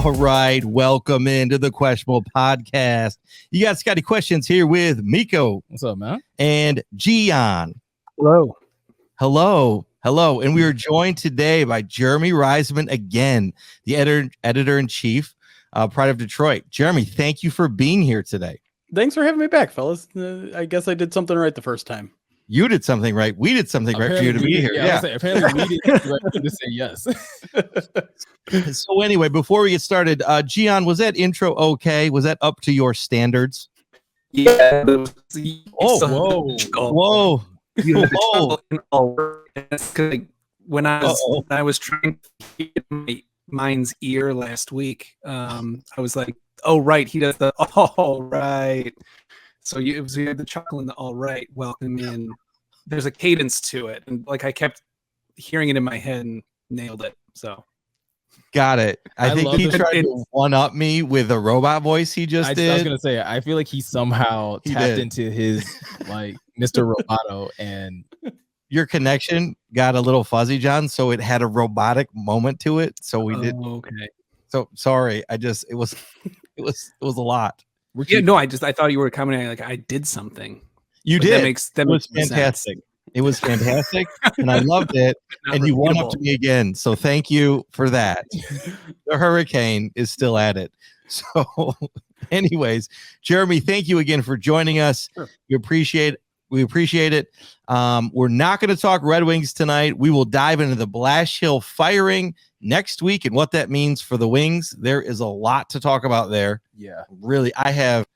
All right, welcome into the Questionable Podcast. You got Scotty Questions here with Meko. What's up, man? And Gionne. Hello. Hello. And we are joined today by Jeremy Reisman again, the editor-in-chief, Pride of Detroit. Jeremy, thank you for being here today. Thanks for having me back, fellas. I guess I did something right the first time. You did something right. We did something right for you to be here. Yeah. Apparently we did right to say yes. So anyway, before we get started, Gionne, was that intro okay? Was that up to your standards? Yeah. Whoa. When I was trying to get my mind's ear last week, I was like, "Oh right, he does the all right." So we had the chuckle and the all right. Welcome in. There's a cadence to it, and like I kept hearing it in my head and nailed it. So got it. I think he tried to one up me with a robot voice he just did. I was gonna say, I feel like he somehow tapped into his like Mr. Roboto, and your connection got a little fuzzy, John. So it had a robotic moment to it. So we did. Okay. So sorry. It was a lot. I thought you were commenting like I did something. You did. That was fantastic. It was fantastic, and I loved it. And you won up to me again, so thank you for that. The hurricane is still at it. So, anyways, Jeremy, thank you again for joining us. Sure. We appreciate it. We're not going to talk Red Wings tonight. We will dive into the Blash Hill firing next week and what that means for the Wings. There is a lot to talk about there. Yeah, really, I have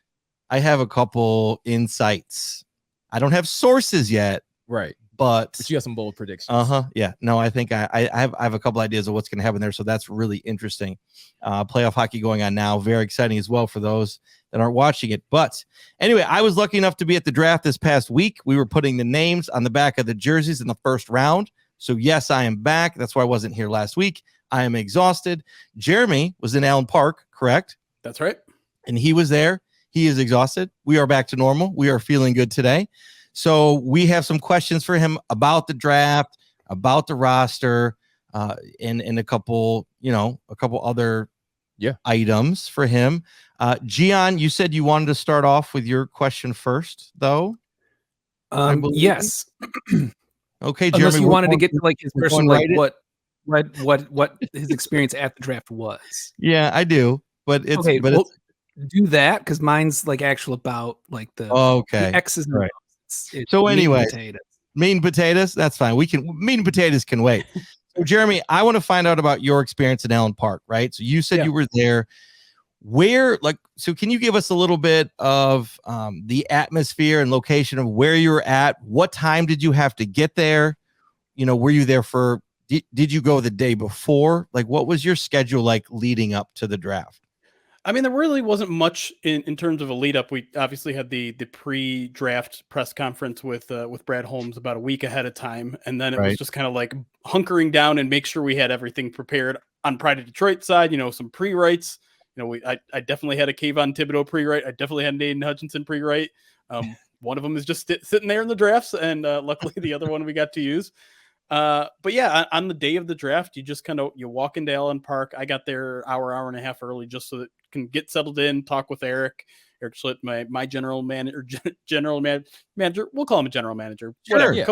a couple insights. I don't have sources yet, right? But you have some bold predictions. Yeah. No, I think I have a couple ideas of what's going to happen there. So that's really interesting. Playoff hockey going on now. Very exciting as well for those that aren't watching it. But anyway, I was lucky enough to be at the draft this past week. We were putting the names on the back of the jerseys in the first round. So yes, I am back. That's why I wasn't here last week. I am exhausted. Jeremy was in Allen Park, correct? That's right. And he was there. He is exhausted. We are back to normal. We are feeling good today. So we have some questions for him about the draft, about the roster, and a couple other items for him. Gionne, you said you wanted to start off with your question first, though. Yes. Okay, Unless Jeremy, you wanted to get to like his person, like what his experience at the draft was. Yeah, I do, but it's okay. It's do that because mine's like actual about like the X's and right. So anyway, meat and potatoes. That's fine. Meat and potatoes can wait. So Jeremy, I want to find out about your experience in Allen Park, right? So you said you were there. So can you give us a little bit of the atmosphere and location of where you were at? What time did you have to get there? Were you there did you go the day before? Like, what was your schedule like leading up to the draft? I mean, there really wasn't much in terms of a lead up. We obviously had the pre-draft press conference with Brad Holmes about a week ahead of time. And then it was just kind of like hunkering down and make sure we had everything prepared on Pride of Detroit side, some pre-writes. I definitely had a Kayvon Thibodeaux pre-write. I definitely had an Aidan Hutchinson pre-write. One of them is just sitting there in the drafts, and luckily the other one we got to use. But yeah, on the day of the draft, you walk into Allen Park. I got there hour and a half early just so that I can get settled in, talk with Eric Schlitt, my general manager. We'll call him a general manager. Sure.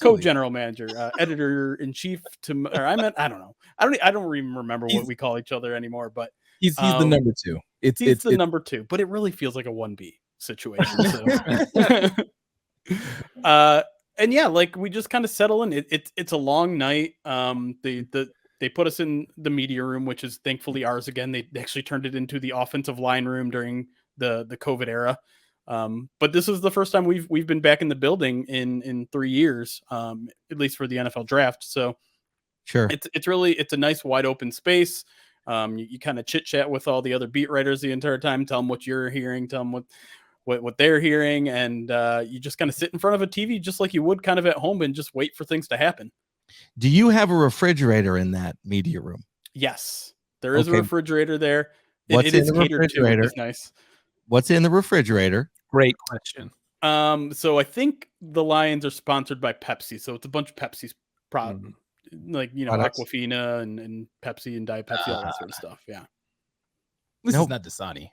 Co-general manager, editor in chief I don't know. I don't even remember what we call each other anymore, but he's the number two. It's the number two, but it really feels like a 1B situation. So. And yeah, like we just kind of settle in. It's a long night. They put us in the media room, which is thankfully ours again. They actually turned it into the offensive line room during the COVID era. But this is the first time we've been back in the building in 3 years, at least for the NFL draft. So sure, it's a nice wide open space. You kind of chit chat with all the other beat writers the entire time. Tell them what you're hearing. Tell them what they're hearing, and you just kind of sit in front of a TV just like you would kind of at home and just wait for things to happen. Do you have a refrigerator in that media room? Yes, there is a refrigerator there. What's it in is the refrigerator? It's nice. What's in the refrigerator? Great question. So I think the Lions are sponsored by Pepsi, so it's a bunch of Pepsi's product, like products. Aquafina and Pepsi and Diet Pepsi, all that sort of stuff. Yeah. This is not Dasani.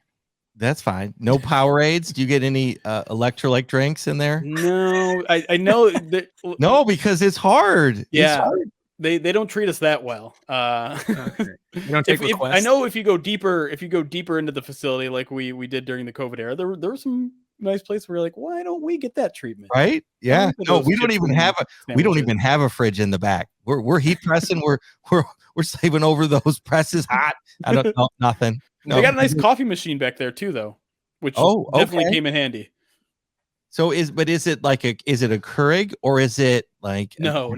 That's fine. No Powerades. Do you get any electrolyte drinks in there? No, I know that. No, because it's hard. Yeah, it's hard. They don't treat us that well. Okay. You don't take requests. I know if you go deeper into the facility like we did during the COVID era, there were some nice places where you're like, why don't we get that treatment? Right? Yeah. No, we don't even have a fridge in the back. We're heat pressing. we're saving over those presses hot. I don't know nothing. No. They got a nice coffee machine back there too, though, which definitely came in handy. So is it like a Keurig or is it like no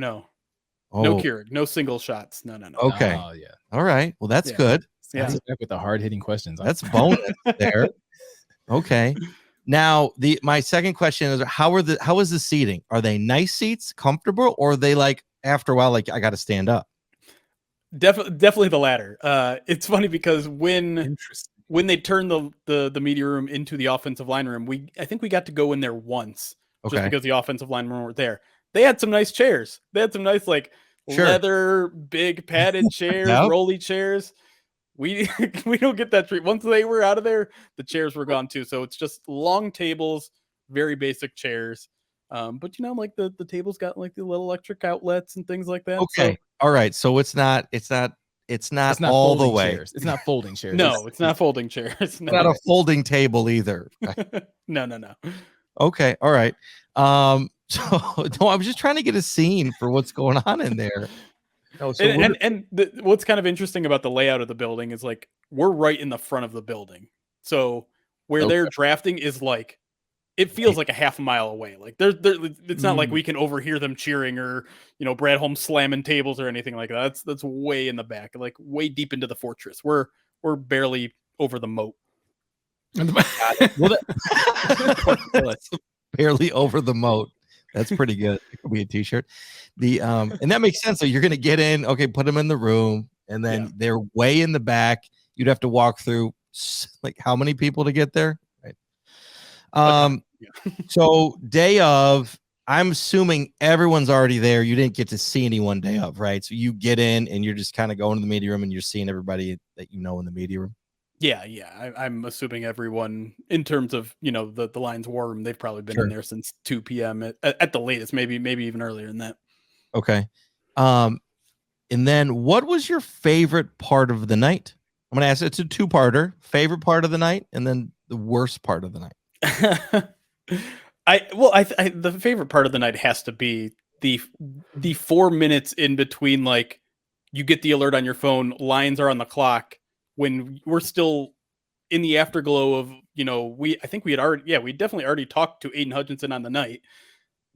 Keurig, no single shots, no. Okay, oh yeah, all right, well that's good. Yeah, back with the hard hitting questions. That's bonus there. Okay, now my second question is how is the seating? Are they nice seats, comfortable, or are they like after a while like I got to stand up? Definitely the latter. It's funny because when they turned the media room into the offensive line room, I think we got to go in there once, just because the offensive linemen weren't there. They had some nice chairs. They had some nice leather, big padded chairs, rolly chairs. We don't get that treat. Once they were out of there, the chairs were gone too. So it's just long tables, very basic chairs. But like the tables got like the little electric outlets and things like that. Okay. So, all right. So it's not all the way. Chairs. It's not folding chairs. No, it's not folding chairs. It's not a folding table either. No. Okay. All right. So no, I was just trying to get a scene for what's going on in there. No, so what's kind of interesting about the layout of the building is like we're right in the front of the building. So where they're drafting is like it feels like a half a mile away. Like it's not like we can overhear them cheering or Brad Holmes slamming tables or anything like that. That's way in the back, like way deep into the fortress. We're barely over the moat. Barely over the moat. That's pretty good. It could be a t-shirt. And that makes sense. So you're gonna get in, okay, put them in the room, and then they're way in the back. You'd have to walk through like how many people to get there? Right. So day of, I'm assuming everyone's already there. You didn't get to see anyone day of, right? So you get in and you're just kind of going to the media room and you're seeing everybody that in the media room. Yeah. I'm assuming everyone, in terms of the Lions war room, they've probably been in there since 2 p.m. at the latest, maybe even earlier than that. Okay. And then what was your favorite part of the night? I'm gonna ask it's a two-parter. Favorite part of the night, and then the worst part of the night. The favorite part of the night has to be the 4 minutes in between, like you get the alert on your phone, Lions are on the clock, when we're still in the afterglow of we definitely already talked to Aidan Hutchinson on the night,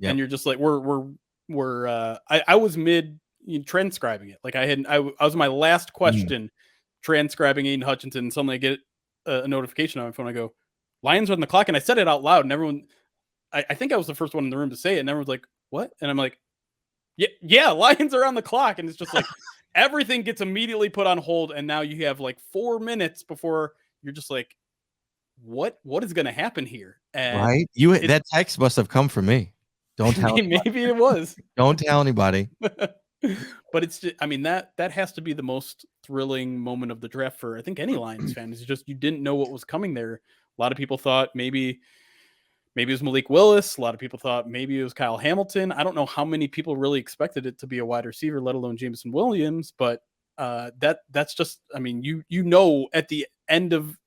and you're just like I was mid transcribing it, like I was my last question transcribing Aidan Hutchinson, and suddenly I get a notification on my phone. I go, Lions are on the clock, and I said it out loud, and everyone, I think I was the first one in the room to say it, and everyone's like, what? And I'm like, yeah, Lions are on the clock, and it's just like everything gets immediately put on hold, and now you have like 4 minutes before you're just like, what is going to happen here? And right, that text must have come from me. Don't tell maybe it was. Don't tell anybody. But it's just, that has to be the most thrilling moment of the draft for I think any Lions fan. Is just you didn't know what was coming there. A lot of people thought maybe it was Malik Willis. A lot of people thought maybe it was Kyle Hamilton. I don't know how many people really expected it to be a wide receiver, let alone Jameson Williams. But that's just, at the end of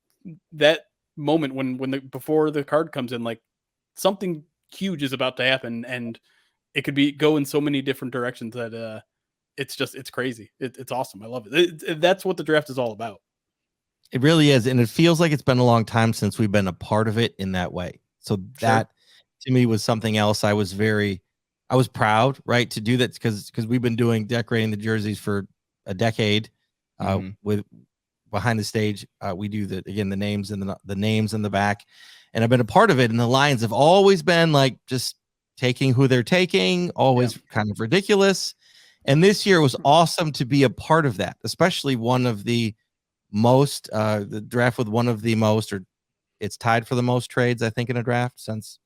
that moment before the card comes in, like something huge is about to happen, and it could go in so many different directions that it's crazy. It's awesome. I love it. That's what the draft is all about. It really is. And it feels like it's been a long time since we've been a part of it in that way. So that to me was something else. I was proud, right, to do that because we've been decorating the jerseys for a decade with behind the stage. We do the names and the names in the back, and I've been a part of it. And the Lions have always been like just taking who they're taking, always kind of ridiculous. And this year was awesome to be a part of that, especially one of the most, the draft with one of the most, or it's tied for the most trades, I think, in a draft since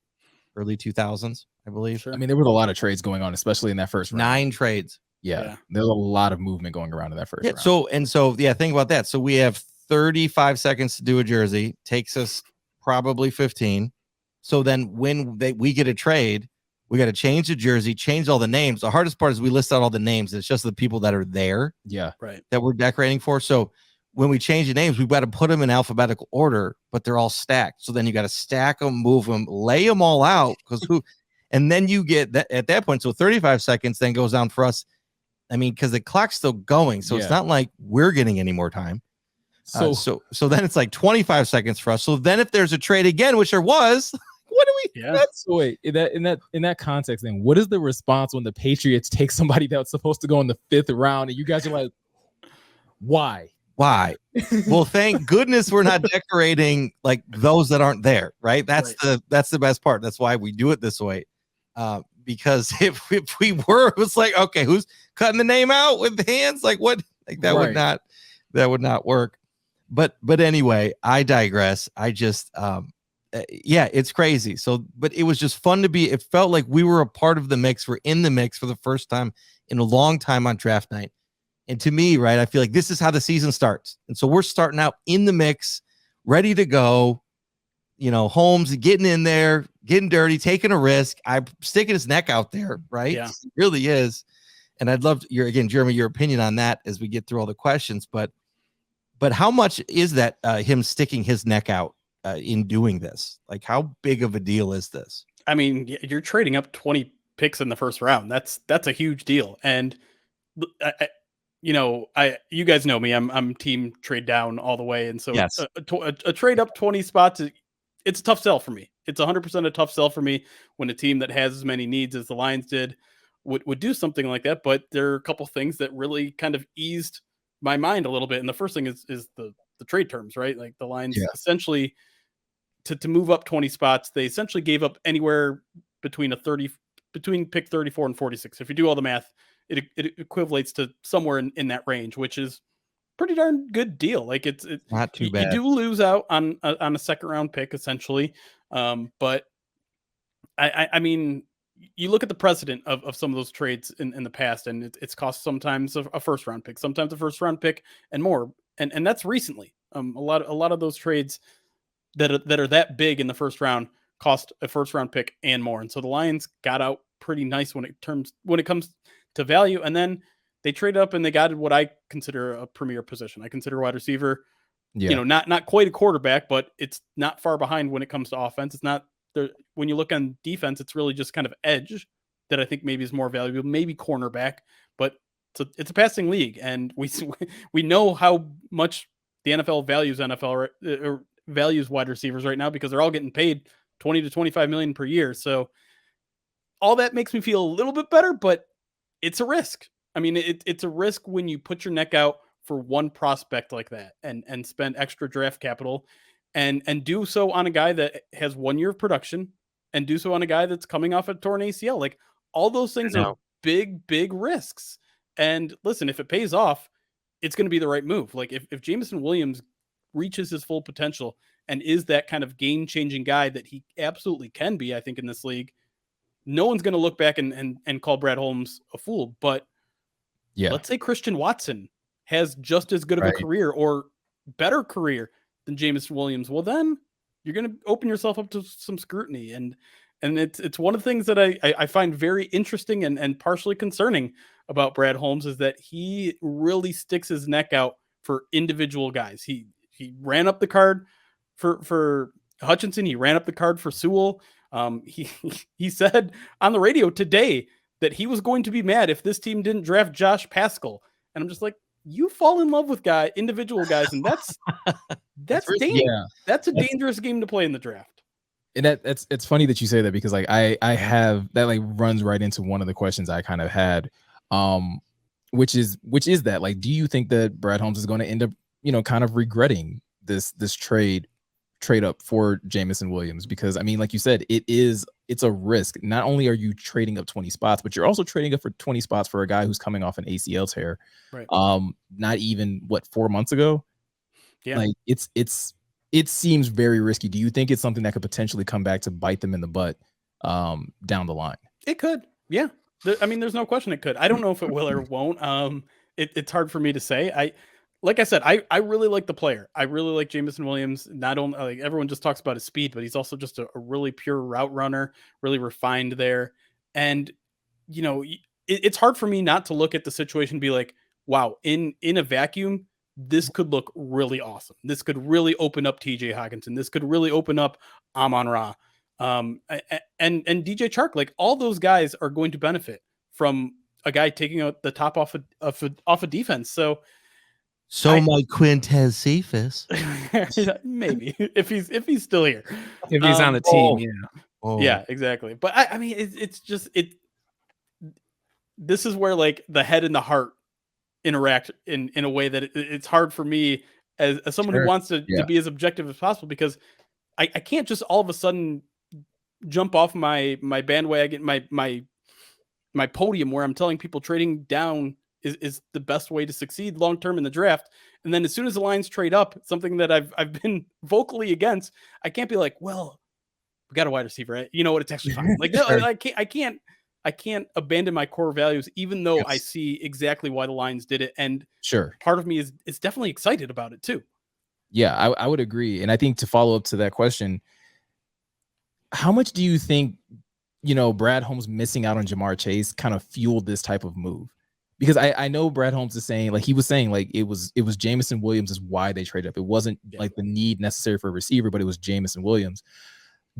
early 2000s, I believe. Sure. There was a lot of trades going on, especially in that first round. 9 trades. Yeah. There's a lot of movement going around in that first round. So think about that. So we have 35 seconds to do a jersey, takes us probably 15. So then when we get a trade, we got to change the jersey, change all the names. The hardest part is we list out all the names. It's just the people that are there. Yeah. Right. That we're decorating for. So when we change the names, we've got to put them in alphabetical order, but they're all stacked. So then you got to stack them, move them, lay them all out. And then you get that at that point. So 35 seconds then goes down for us. I mean, because the clock's still going. So it's not like we're getting any more time. So then it's like 25 seconds for us. So then if there's a trade again, which there was, what do we? Yeah. So wait, in that context, then what is the response when the Patriots take somebody that's supposed to go in the 5th round and you guys are like, why? Well, thank goodness we're not decorating like those that aren't there, right? That's the best part. That's why we do it this way. Because if we were, it was like, okay, who's cutting the name out with hands? Like what? Like that would not work. But anyway, I digress. I just it's crazy. So, but it was just fun it felt like we were a part of the mix. We're in the mix for the first time in a long time on draft night. And to me, right, I feel like this is how the season starts. And so we're starting out in the mix, ready to go. You know, Holmes getting in there, getting dirty, taking a risk. I'm sticking his neck out there, right? Yeah. It really is. And I'd love Jeremy, your opinion on that as we get through all the questions. But how much is that him sticking his neck out in doing this? Like, how big of a deal is this? I mean, you're trading up 20 picks in the first round. That's a huge deal. And you guys know me. I'm team trade down all the way. And so yes. a trade up 20 spots, it's a tough sell for me. It's 100% a tough sell for me when a team that has as many needs as the Lions did would do something like that. But there are a couple things that really kind of eased my mind a little bit. And the first thing is the trade terms, right? Like the Lions essentially to move up 20 spots, they essentially gave up anywhere between pick 34 and 46. If you do all the math, it equivalates to somewhere in that range, which is pretty darn good deal. Like it's not too bad. You do lose out on a second round pick essentially. But I mean, you look at the precedent of some of those trades in the past, and it's cost sometimes a first round pick, sometimes a first round pick and more. And that's recently. A lot of those trades that are that big in the first round cost a first round pick and more. And so the Lions got out pretty nice when it comes to value. And then they traded up and they got what I consider a premier position. I consider wide receiver, not quite a quarterback, but it's not far behind when it comes to offense. It's not there. When you look on defense, it's really just kind of edge that I think maybe is more valuable, maybe cornerback, but it's a passing league. And we know how much the NFL values wide receivers right now because they're all getting paid 20 to 25 million per year. So all that makes me feel a little bit better, but it's a risk. I mean, it's a risk when you put your neck out for one prospect like that and spend extra draft capital and do so on a guy that has 1 year of production and do so on a guy that's coming off a torn ACL. Like all those things are big risks. And listen, if it pays off, it's going to be the right move. Like if Jameson Williams reaches his full potential and is that kind of game-changing guy that he absolutely can be, I think, in this league, no one's going to look back and call Brad Holmes a fool. But let's say Christian Watson has just as good of a career or better career than Jameson Williams. Well, then you're going to open yourself up to some scrutiny. And it's one of the things that I find very interesting and partially concerning about Brad Holmes is that he really sticks his neck out for individual guys. He ran up the card for Hutchinson. He ran up the card for Sewell. He said on the radio today that he was going to be mad if this team didn't draft Josh Pascal. And I'm just like, you fall in love with individual guys, and that's dangerous. Yeah. That's a dangerous game to play in the draft. And it's funny that you say that because like I have that like runs right into one of the questions I kind of had, which is that like, do you think that Brad Holmes is going to end up, kind of regretting this trade up for Jameson Williams? Because I mean, like you said, it's a risk. Not only are you trading up 20 spots, but you're also trading up for 20 spots for a guy who's coming off an ACL tear. Right. Not even 4 months ago. Yeah. Like it seems very risky. Do you think it's something that could potentially come back to bite them in the butt down the line? It could. Yeah. I mean, there's no question it could. I don't know if it will or won't. It's hard for me to say. like I said, I really like the player. I really like Jameson Williams. Not only like everyone just talks about his speed, but he's also just a really pure route runner, really refined there. And you know, it's hard for me not to look at the situation and be like, wow, in a vacuum, this could look really awesome. This could really open up TJ Hawkinson. This could really open up Amon-Ra. And DJ Chark, like all those guys are going to benefit from a guy taking out the top off a defense. So my Quintez Cephas. Maybe if he's still here, if he's on the team, yeah, exactly. But I mean, it's just this is where like the head and the heart interact in a way that it's hard for me as someone who wants to be as objective as possible, because I can't just all of a sudden jump off my bandwagon, my podium where I'm telling people trading down is the best way to succeed long term in the draft. And then as soon as the Lions trade up, something that I've been vocally against, I can't be like, well, we got a wide receiver, right? You know what? It's actually fine. Like, no, I can't abandon my core values, even though I see exactly why the Lions did it. And part of me is definitely excited about it too. Yeah, I would agree. And I think to follow up to that question, how much do you think, Brad Holmes missing out on Jamar Chase kind of fueled this type of move? Because I know Brad Holmes is saying, like he was saying, like it was Jameson Williams is why they traded up. It wasn't like the need necessary for a receiver, but it was Jameson Williams.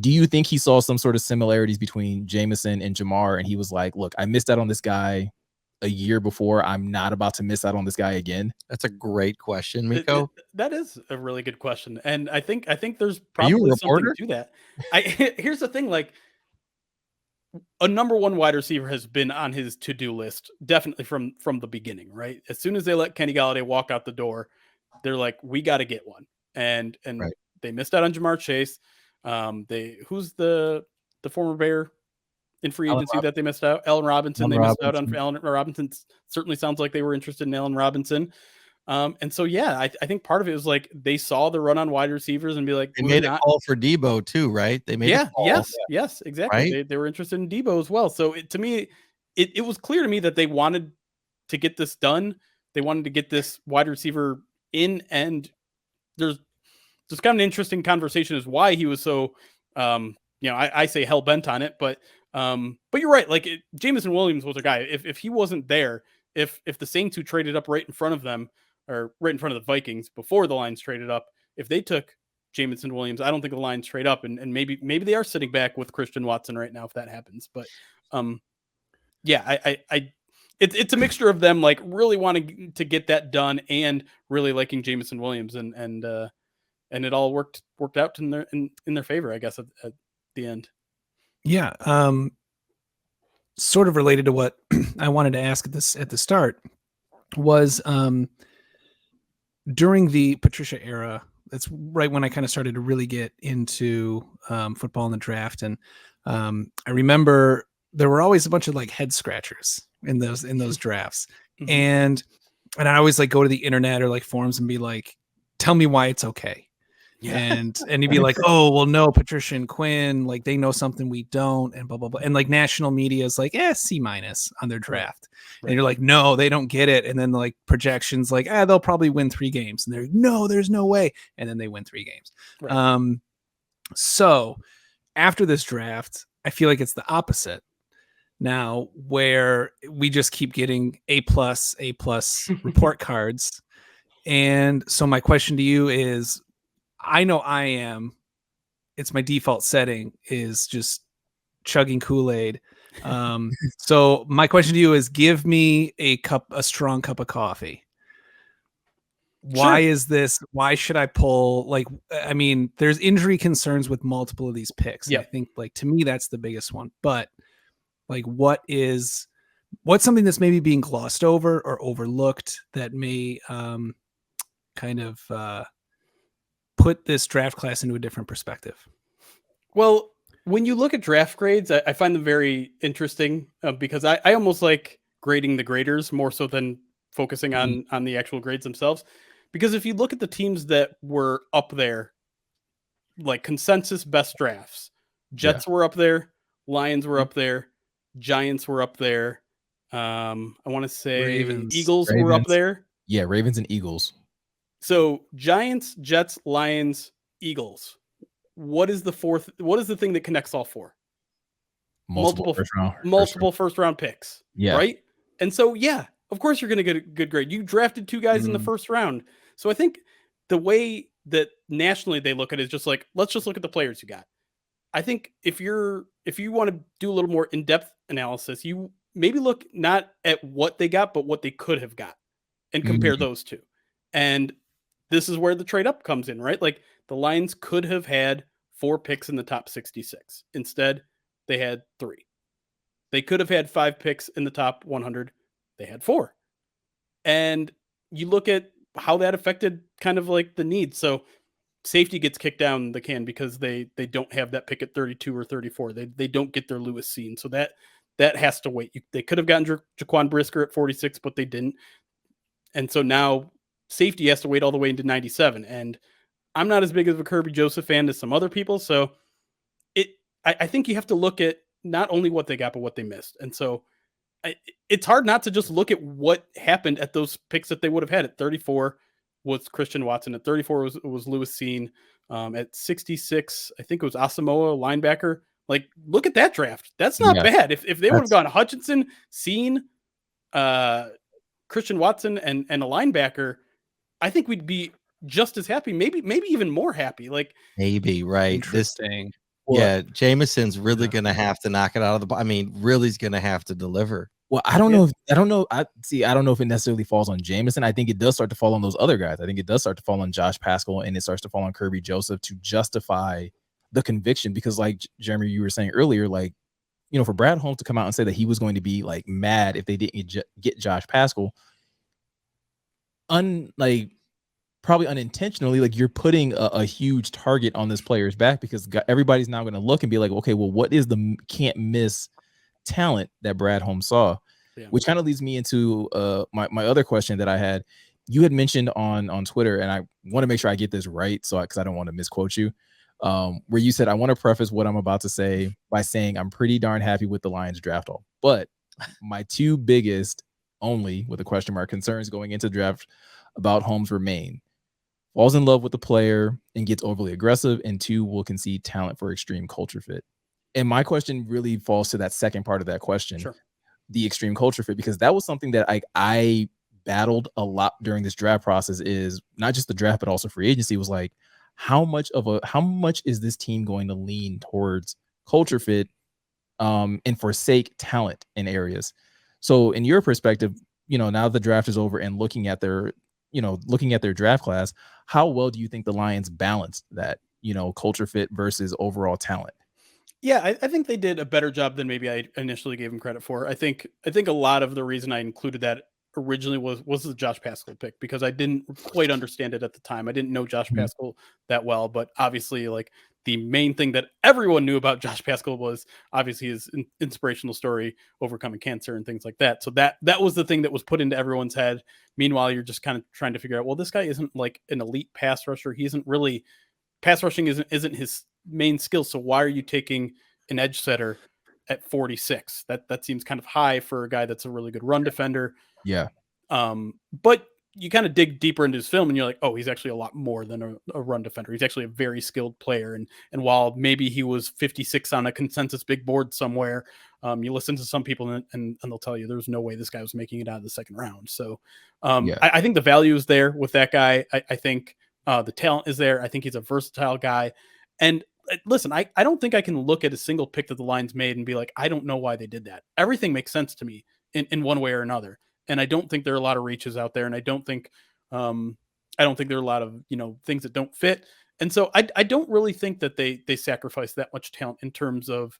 Do you think he saw some sort of similarities between Jameson and Jamar, and he was like, look, I missed out on this guy a year before. I'm not about to miss out on this guy again? That's a great question, Meko. That is a really good question. And I think there's probably something to that. Here's the thing, like a number one wide receiver has been on his to-do list, definitely from the beginning, right? As soon as they let Kenny Golladay walk out the door, they're like, we got to get one. And they missed out on Jamar Chase. Who's the former Bear in free agency that they missed out? Allen Robinson. Missed out on Allen Robinson. Certainly sounds like they were interested in Allen Robinson. And so, I think part of it was like they saw the run on wide receivers and be like, they made a call for Debo too, right? They made yes, exactly. Right? They were interested in Debo as well. So to me, it was clear to me that they wanted to get this done. They wanted to get this wide receiver in, and there's kind of an interesting conversation as why he was so, I say hell bent on it, but you're right. Like Jameson Williams was a guy. If he wasn't there, if the Saints, who traded up right in front of them, or right in front of the Vikings before the Lions traded up, if they took Jameson Williams, I don't think the Lions trade up, and maybe they are sitting back with Christian Watson right now if that happens. But it's a mixture of them like really wanting to get that done and really liking Jameson Williams, and it all worked out in their favor, I guess, at the end. Yeah. Sort of related to what I wanted to ask at the start was during the Patricia era, that's right when I kind of started to really get into football and the draft. And I remember there were always a bunch of like head scratchers in those drafts. Mm-hmm. And I always like go to the internet or like forums and be like, tell me why it's okay. Yeah. And he'd be like, oh, well, no, Patricia and Quinn, like they know something we don't, and blah, blah, blah. And like national media is like, C- on their draft. Right. And you're like, no, they don't get it. And then like projections like, they'll probably win 3 games. And they're no, there's no way. And then they win 3 games. Right. So after this draft, I feel like it's the opposite now, where we just keep getting A+ report cards. And so my question to you is, I know it's my default setting is just chugging Kool-Aid. So my question to you is, give me a strong cup of coffee. Why is this? Why should I pull? Like, I mean, there's injury concerns with multiple of these picks. Yeah. I think like, to me, that's the biggest one, but like, what's something that's maybe being glossed over or overlooked that may kind of put this draft class into a different perspective? Well, when you look at draft grades, I find them very interesting because I almost like grading the graders more so than focusing on the actual grades themselves. Because if you look at the teams that were up there, like consensus best drafts, Jets were up there, Lions were up there, Giants were up there. I want to say Ravens were up there. Yeah, Ravens and Eagles. So Giants, Jets, Lions, Eagles. What is the fourth? What is the thing that connects all four? Multiple first round picks. Yeah. Right. And so, yeah, of course you're going to get a good grade. You drafted 2 guys in the first round. So I think the way that nationally they look at it is just like, let's just look at the players you got. I think if you want to do a little more in-depth analysis, you maybe look not at what they got, but what they could have got and compare those two. And this is where the trade up comes in, right? Like the Lions could have had 4 picks in the top 66. Instead, they had 3. They could have had 5 picks in the top 100. They had 4. And you look at how that affected kind of like the needs. So safety gets kicked down the can because they don't have that pick at 32 or 34. They don't get their Lewis scene. So that has to wait. They could have gotten Jaquan Brisker at 46, but they didn't. And so now safety has to wait all the way into 97. And I'm not as big of a Kirby Joseph fan as some other people. So I think you have to look at not only what they got, but what they missed. And so it's hard not to just look at what happened at those picks that they would have had. At 34 was Christian Watson. At 34 was Lewis Cine. At 66, I think it was Asamoah, linebacker. Like, look at that draft. That's not bad. If they would have gone Hutchinson, Cine, Christian Watson, and a linebacker, I think we'd be just as happy, maybe even more happy. Like, maybe, right? Interesting. Yeah, Jameson's really going to have to knock it out of the. I mean, really's going to have to deliver. Well, I don't know. I don't know if it necessarily falls on Jameson. I think it does start to fall on those other guys. I think it does start to fall on Josh Pascal, and it starts to fall on Kirby Joseph to justify the conviction. Because, like Jeremy, you were saying earlier, like, you know, for Brad Holmes to come out and say that he was going to be like mad if they didn't get Josh Pascal, probably unintentionally, like you're putting a huge target on this player's back because everybody's now going to look and be like, okay, well, what is the can't miss talent that Brad Holmes saw? Yeah. Which kind of leads me into my other question that I had. You had mentioned on Twitter, and I want to make sure I get this right, so because I don't want to misquote you, where you said, I want to preface what I'm about to say by saying I'm pretty darn happy with the Lions draft haul, but my 2 biggest, only with a question mark, concerns going into the draft about Holmes remain: falls in love with the player and gets overly aggressive, and 2, will concede talent for extreme culture fit. And my question really falls to that second part of that question, the extreme culture fit, because that was something that I battled a lot during this draft process. Is not just the draft, but also free agency. Was like, how much is this team going to lean towards culture fit and forsake talent in areas? So in your perspective, you know, now the draft is over and looking at their draft class, how well do you think the Lions balanced that, you know, culture fit versus overall talent? Yeah, I think they did a better job than maybe I initially gave them credit for. I think a lot of the reason I included that originally was the Josh Pascal pick, because I didn't quite understand it at the time. I didn't know Josh Pascal that well, but obviously, like, the main thing that everyone knew about Josh Pascal was obviously his inspirational story, overcoming cancer and things like that. So that was the thing that was put into everyone's head. Meanwhile, you're just kind of trying to figure out, well, this guy isn't like an elite pass rusher. He isn't really, pass rushing isn't his main skill. So why are you taking an edge setter at 46? That seems kind of high for a guy that's a really good run defender. Yeah. But you kind of dig deeper into his film and you're like, oh, he's actually a lot more than a run defender. He's actually a very skilled player. And while maybe he was 56 on a consensus big board somewhere, you listen to some people and they'll tell you there's no way this guy was making it out of the second round. So I think the value is there with that guy. I think the talent is there. I think he's a versatile guy. And listen, I don't think I can look at a single pick that the Lions made and be like, I don't know why they did that. Everything makes sense to me in one way or another. And I don't think there are a lot of reaches out there. And I don't think there are a lot of, you know, things that don't fit. And so I don't really think that they sacrifice that much talent in terms of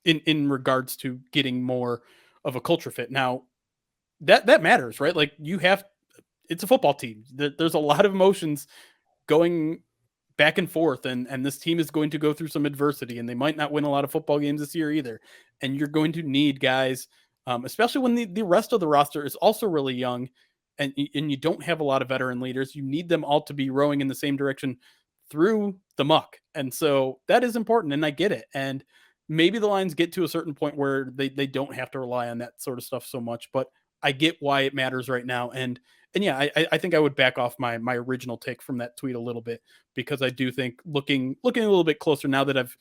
in regards to getting more of a culture fit. Now that matters, right? Like it's a football team. There's a lot of emotions going back and forth, and this team is going to go through some adversity, and they might not win a lot of football games this year either. And you're going to need guys, especially when the rest of the roster is also really young, and you don't have a lot of veteran leaders. You need them all to be rowing in the same direction through the muck. And so that is important, and I get it. And maybe the Lions get to a certain point where they don't have to rely on that sort of stuff so much, but I get why it matters right now. And yeah, I think I would back off my original take from that tweet a little bit, because I do think looking a little bit closer now that I've,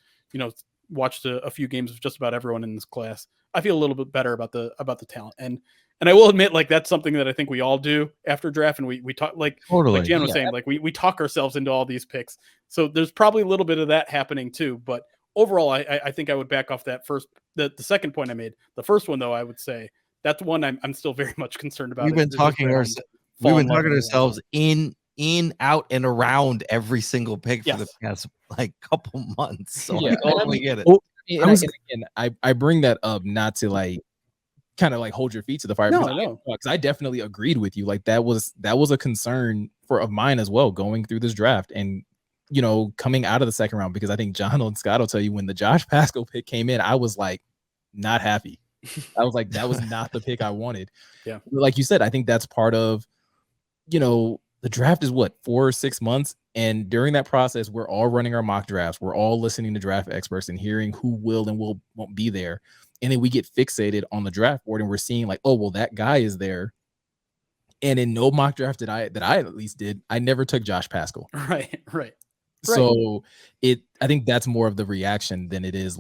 watched a few games of just about everyone in this class, I feel a little bit better about the talent. And I will admit, like, that's something that I think we all do after draft. And we talk, like Gionne was saying, like we talk ourselves into all these picks. So there's probably a little bit of that happening too. But overall, I think I would back off that the second point I made. The first one, though, I would say that's one I'm still very much concerned about. We've been talking ourselves in, out, and around every single pick for the past couple months. So I totally get it. Well, I bring that up not to kind of hold your feet to the fire. No, because I definitely agreed with you. Like that was a concern of mine as well going through this draft and coming out of the second round, because I think John and Scott will tell you when the Josh Pascal pick came in, I was not happy. I was that was not the pick I wanted. Yeah, like you said, I think that's part of the draft is what, 4 or 6 months, and during that process, we're all running our mock drafts. We're all listening to draft experts and hearing who will and won't be there. And then we get fixated on the draft board and we're seeing oh, well, that guy is there. And in no mock draft that I at least did, I never took Josh Pascal. Right. So I think that's more of the reaction than it is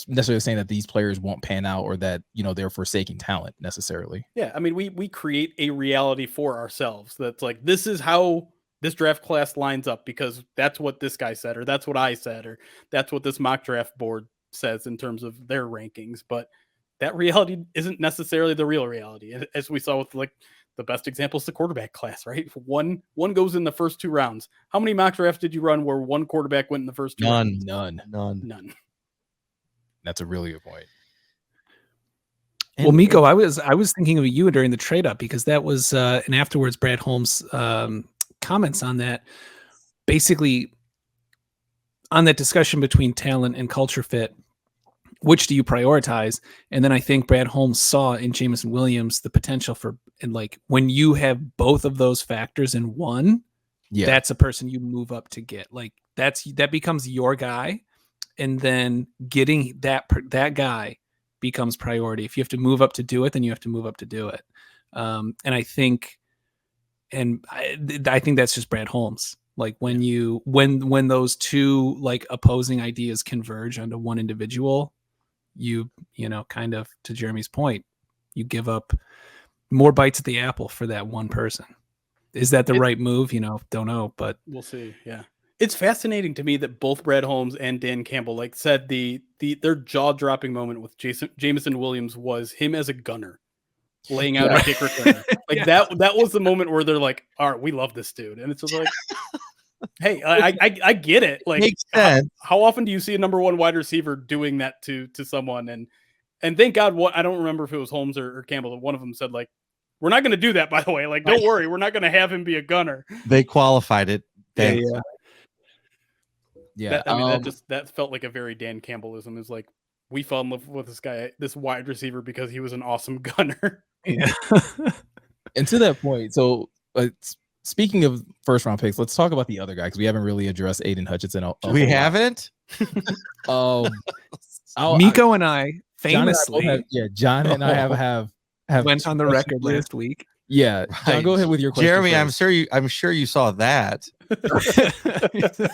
necessarily saying that these players won't pan out or that, they're forsaking talent necessarily. Yeah. I mean, we create a reality for ourselves. That's this is how this draft class lines up because that's what this guy said, or that's what I said, or that's what this mock draft board says in terms of their rankings. But that reality isn't necessarily the real reality. As we saw with the best example is the quarterback class, right? One goes in the first 2 rounds. How many mock drafts did you run where one quarterback went in the first 2 rounds? None. That's a really good point. Well, Meko, I was thinking of you during the trade up because that was and afterwards Brad Holmes comments on that, basically on that discussion between talent and culture fit. Which do you prioritize? And then I think Brad Holmes saw in Jameson Williams the potential for, and when you have both of those factors in one, that's a person you move up to get. That becomes your guy, and then getting that guy becomes priority. If you have to move up to do it, then you have to move up to do it. And I think that's just Brad Holmes. When those two opposing ideas converge onto one individual, you kind of, to Jeremy's point, you give up more bites at the apple for that one person. Is that the right move? Don't know, but we'll see. Yeah. It's fascinating to me that both Brad Holmes and Dan Campbell said their jaw-dropping moment with Jameson Williams was him as a gunner laying out a kick returner. That was the moment where they're all right, we love this dude. And it's just hey, I get it. Makes sense. How often do you see a number 1 wide receiver doing that to someone? And thank God, I don't remember if it was Holmes or Campbell. One of them said we're not going to do that, by the way. Don't worry, we're not going to have him be a gunner. They qualified it. Yeah. That felt like a very Dan Campbellism. Is we fell in love with this guy, this wide receiver, because he was an awesome gunner. Yeah. And to that point, so speaking of first round picks, let's talk about the other guy because we haven't really addressed Aidan Hutchinson. We haven't. Meko and I famously, John and I have went on the record last week. Yeah, right. John, go ahead with your question. Jeremy, first. I'm sure you saw that.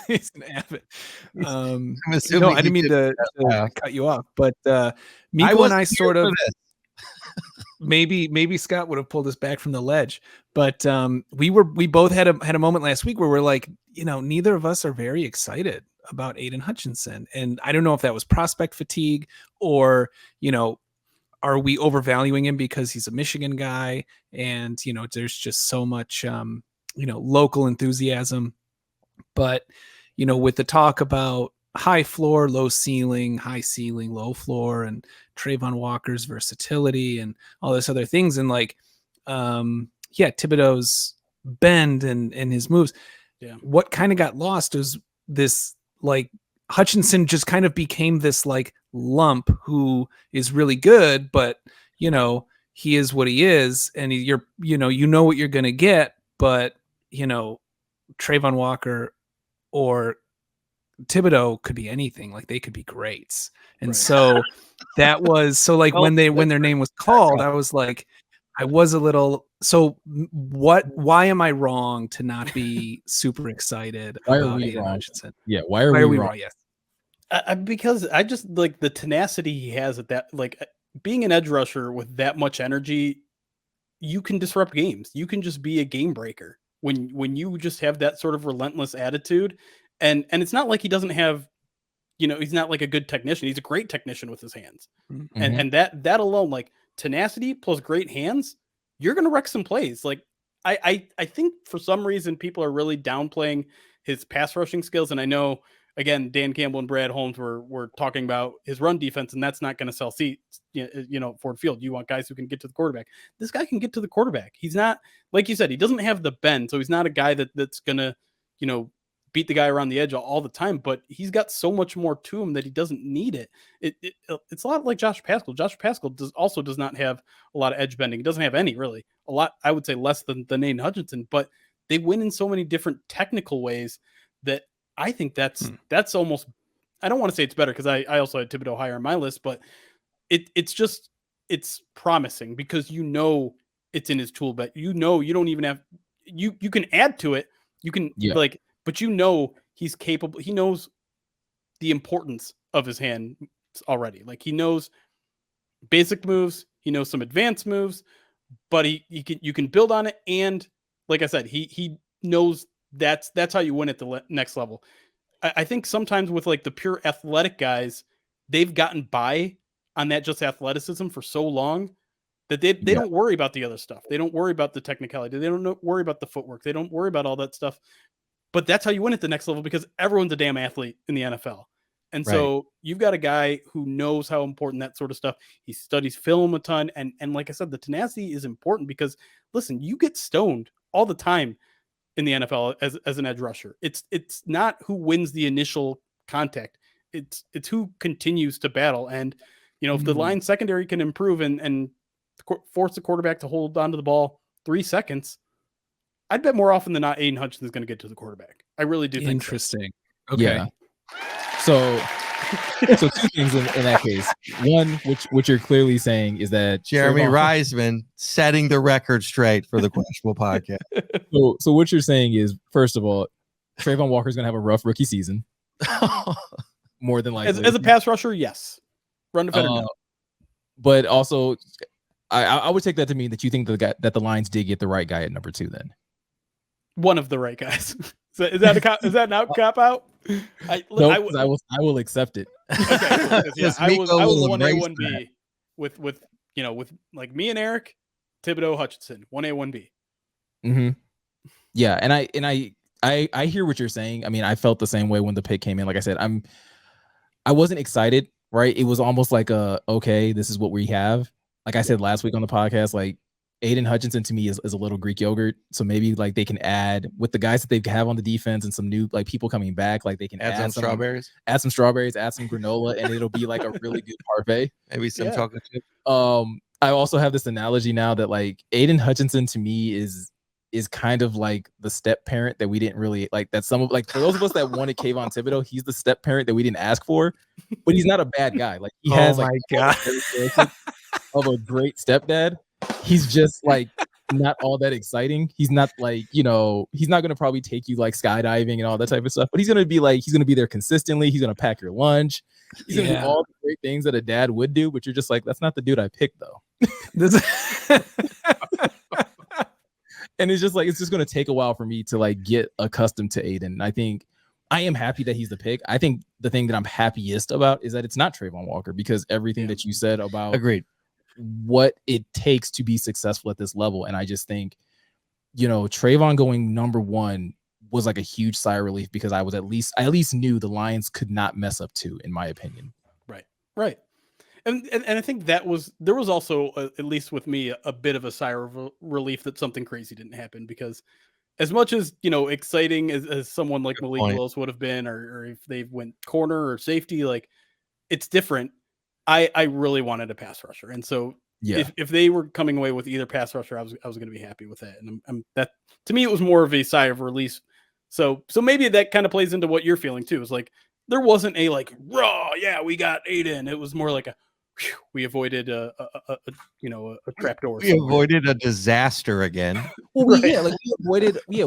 He's an avid. No, I didn't mean to cut you off, but Meko and I sort of maybe Scott would have pulled us back from the ledge, but we both had a moment last week where we're neither of us are very excited about Aidan Hutchinson, and I don't know if that was prospect fatigue or are we overvaluing him because he's a Michigan guy and, there's just so much, local enthusiasm. But, with the talk about high floor, low ceiling, high ceiling, low floor, and Trayvon Walker's versatility and all this other things. And Thibodeaux's bend and his moves. Yeah. What kind of got lost was this, Hutchinson just kind of became this lump who is really good, but he is what he is, and you're what you're gonna get, but Trayvon Walker or Thibodeaux could be anything. They could be greats, and right. So that was when their name was called, I was I was a little. So why am I wrong to not be super excited about Aidan Hutchinson? Yeah, why are we wrong? Yes. Because I just like the tenacity he has at that, like being an edge rusher with that much energy, you can disrupt games. You can just be a game breaker when you just have that sort of relentless attitude. And it's not like he doesn't have, he's not like a good technician. He's a great technician with his hands. Mm-hmm. And that alone, like tenacity plus great hands, you're gonna wreck some plays. Like I think for some reason people are really downplaying his pass rushing skills. And I know, again, Dan Campbell and Brad Holmes were talking about his run defense, and that's not going to sell seats, Ford Field. You want guys who can get to the quarterback. This guy can get to the quarterback. He's not, like you said, he doesn't have the bend, so he's not a guy that's going to, beat the guy around the edge all the time, but he's got so much more to him that he doesn't need it. It's a lot like Josh Paschal. Josh Paschal does not have a lot of edge bending. He doesn't have any, really. A lot, I would say, less than Aidan Hutchinson, but they win in so many different technical ways that I think that's almost, I don't want to say it's better because I also had Thibodeaux higher on my list, but it's promising because it's in his tool belt. You don't even have, you can add to it. You can but he's capable. He knows the importance of his hand already. Like he knows basic moves. He knows some advanced moves, but you can build on it. And like I said, he knows that's how you win at the next level. I think sometimes with like the pure athletic guys, they've gotten by on that just athleticism for so long that they don't worry about the other stuff. They don't worry about the technicality. They don't worry about the footwork. They don't worry about all that stuff. But that's how you win at the next level because everyone's a damn athlete in the NFL. And so you've got a guy who knows how important that sort of stuff. He studies film a ton. And like I said, the tenacity is important because, listen, you get stoned all the time in the NFL as an edge rusher. It's not who wins the initial contact. It's who continues to battle. And, if the line secondary can improve and force the quarterback to hold onto the ball 3 seconds, I'd bet more often than not Aidan Hutchinson is going to get to the quarterback. I really do think interesting. So. Okay. Yeah. So two things in that case. One, which you're clearly saying is that Jeremy Reisman setting the record straight for the Questionable Podcast. So what you're saying is, first of all, Trayvon Walker's going to have a rough rookie season. More than likely. As a pass rusher, yes. Run defender, no. But also, I would take that to mean that you think that the Lions did get the right guy at number 2 then. One of the right guys. Is that an out cop out? I will accept it. Okay, yeah, I was 1A 1B with like me and Eric, Thibodeaux, Hutchinson, 1A 1B. Mm-hmm. Yeah, and I hear what you're saying. I mean, I felt the same way when the pick came in. Like I said, I wasn't excited, right? It was almost like okay, this is what we have. Like I said last week on the podcast, like Aidan Hutchinson to me is a little Greek yogurt. So maybe like they can add with the guys that they have on the defense and some new like people coming back, like they can add some strawberries, add some granola, and it'll be like a really good parfait. Maybe some chocolate chip. I also have this analogy now that like Aidan Hutchinson to me is kind of like the step parent that we didn't really like. That some of like for those of us that wanted Kayvon Thibodeaux, he's the step parent that we didn't ask for, but he's not a bad guy. Like he has of a great stepdad. He's just like not all that exciting. He's not like, he's not going to probably take you like skydiving and all that type of stuff, but he's going to be there consistently. He's going to pack your lunch. He's going to do all the great things that a dad would do, but you're just like, that's not the dude I picked though. And it's just like, it's just going to take a while for me to like get accustomed to Aidan. I think I am happy that he's the pick. I think the thing that I'm happiest about is that it's not Trayvon Walker because everything that you said about agreed what it takes to be successful at this level. And I just think, Trayvon going number 1 was like a huge sigh of relief because I at least knew the Lions could not mess up 2, in my opinion. Right. And I think there was also, at least with me, a bit of a sigh of relief that something crazy didn't happen because as much as, exciting as someone like Malik Willis would have been, or if they went corner or safety, like it's different. I really wanted a pass rusher. And so if they were coming away with either pass rusher, I was going to be happy with that. And that to me, it was more of a sigh of release. So maybe that kind of plays into what you're feeling too. It's like, there wasn't a like raw, yeah, we got Aidan. It was more like a, we avoided a trapdoor. We avoided a disaster again. Well,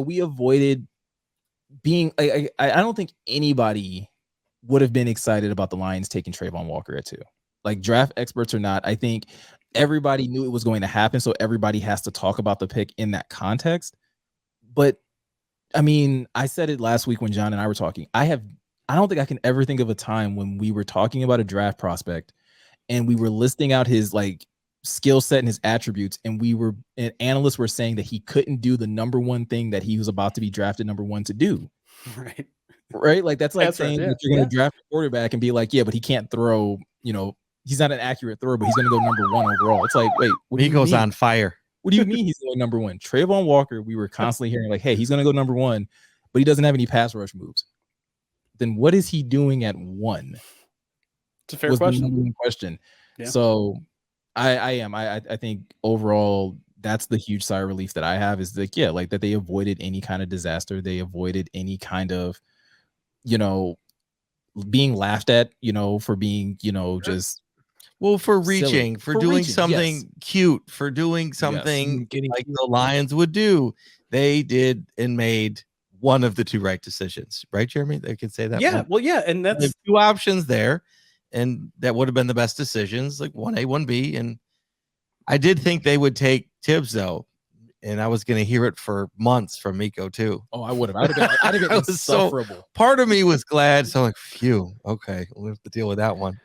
we avoided being. I don't think anybody would have been excited about the Lions taking Trayvon Walker at 2. Like draft experts or not, I think everybody knew it was going to happen. So everybody has to talk about the pick in that context. But I mean, I said it last week when John and I were talking. I don't think I can ever think of a time when we were talking about a draft prospect and we were listing out his like skill set and his attributes, and analysts were saying that he couldn't do the number one thing that he was about to be drafted number 1 to do. Right. Like that's like saying that you're going to draft a quarterback and be like, yeah, but he can't throw, he's not an accurate thrower, but he's going to go number 1 overall. It's like, wait, he goes on fire. What do you mean he's going number 1? Trayvon Walker, we were constantly hearing like, hey, he's going to go number 1, but he doesn't have any pass rush moves. Then what is he doing at 1? It's a fair question. Yeah. So I think overall that's the huge sigh of relief that I have is like, yeah, like that they avoided any kind of disaster. They avoided any kind of, being laughed at, for being, just. Well, for reaching, for doing something cute, for doing something like the Lions would do. They did and made one of the 2 right decisions. Right, Jeremy? They could say that. Yeah, well, yeah, and that's 2 options there, and that would have been the best decisions, like 1A, 1B. And I did think they would take Tibbs, though, and I was going to hear it for months from Meko, too. Oh, I would have. I'd have been insufferable. So, part of me was glad, so I'm like, phew, okay, we'll have to deal with that one.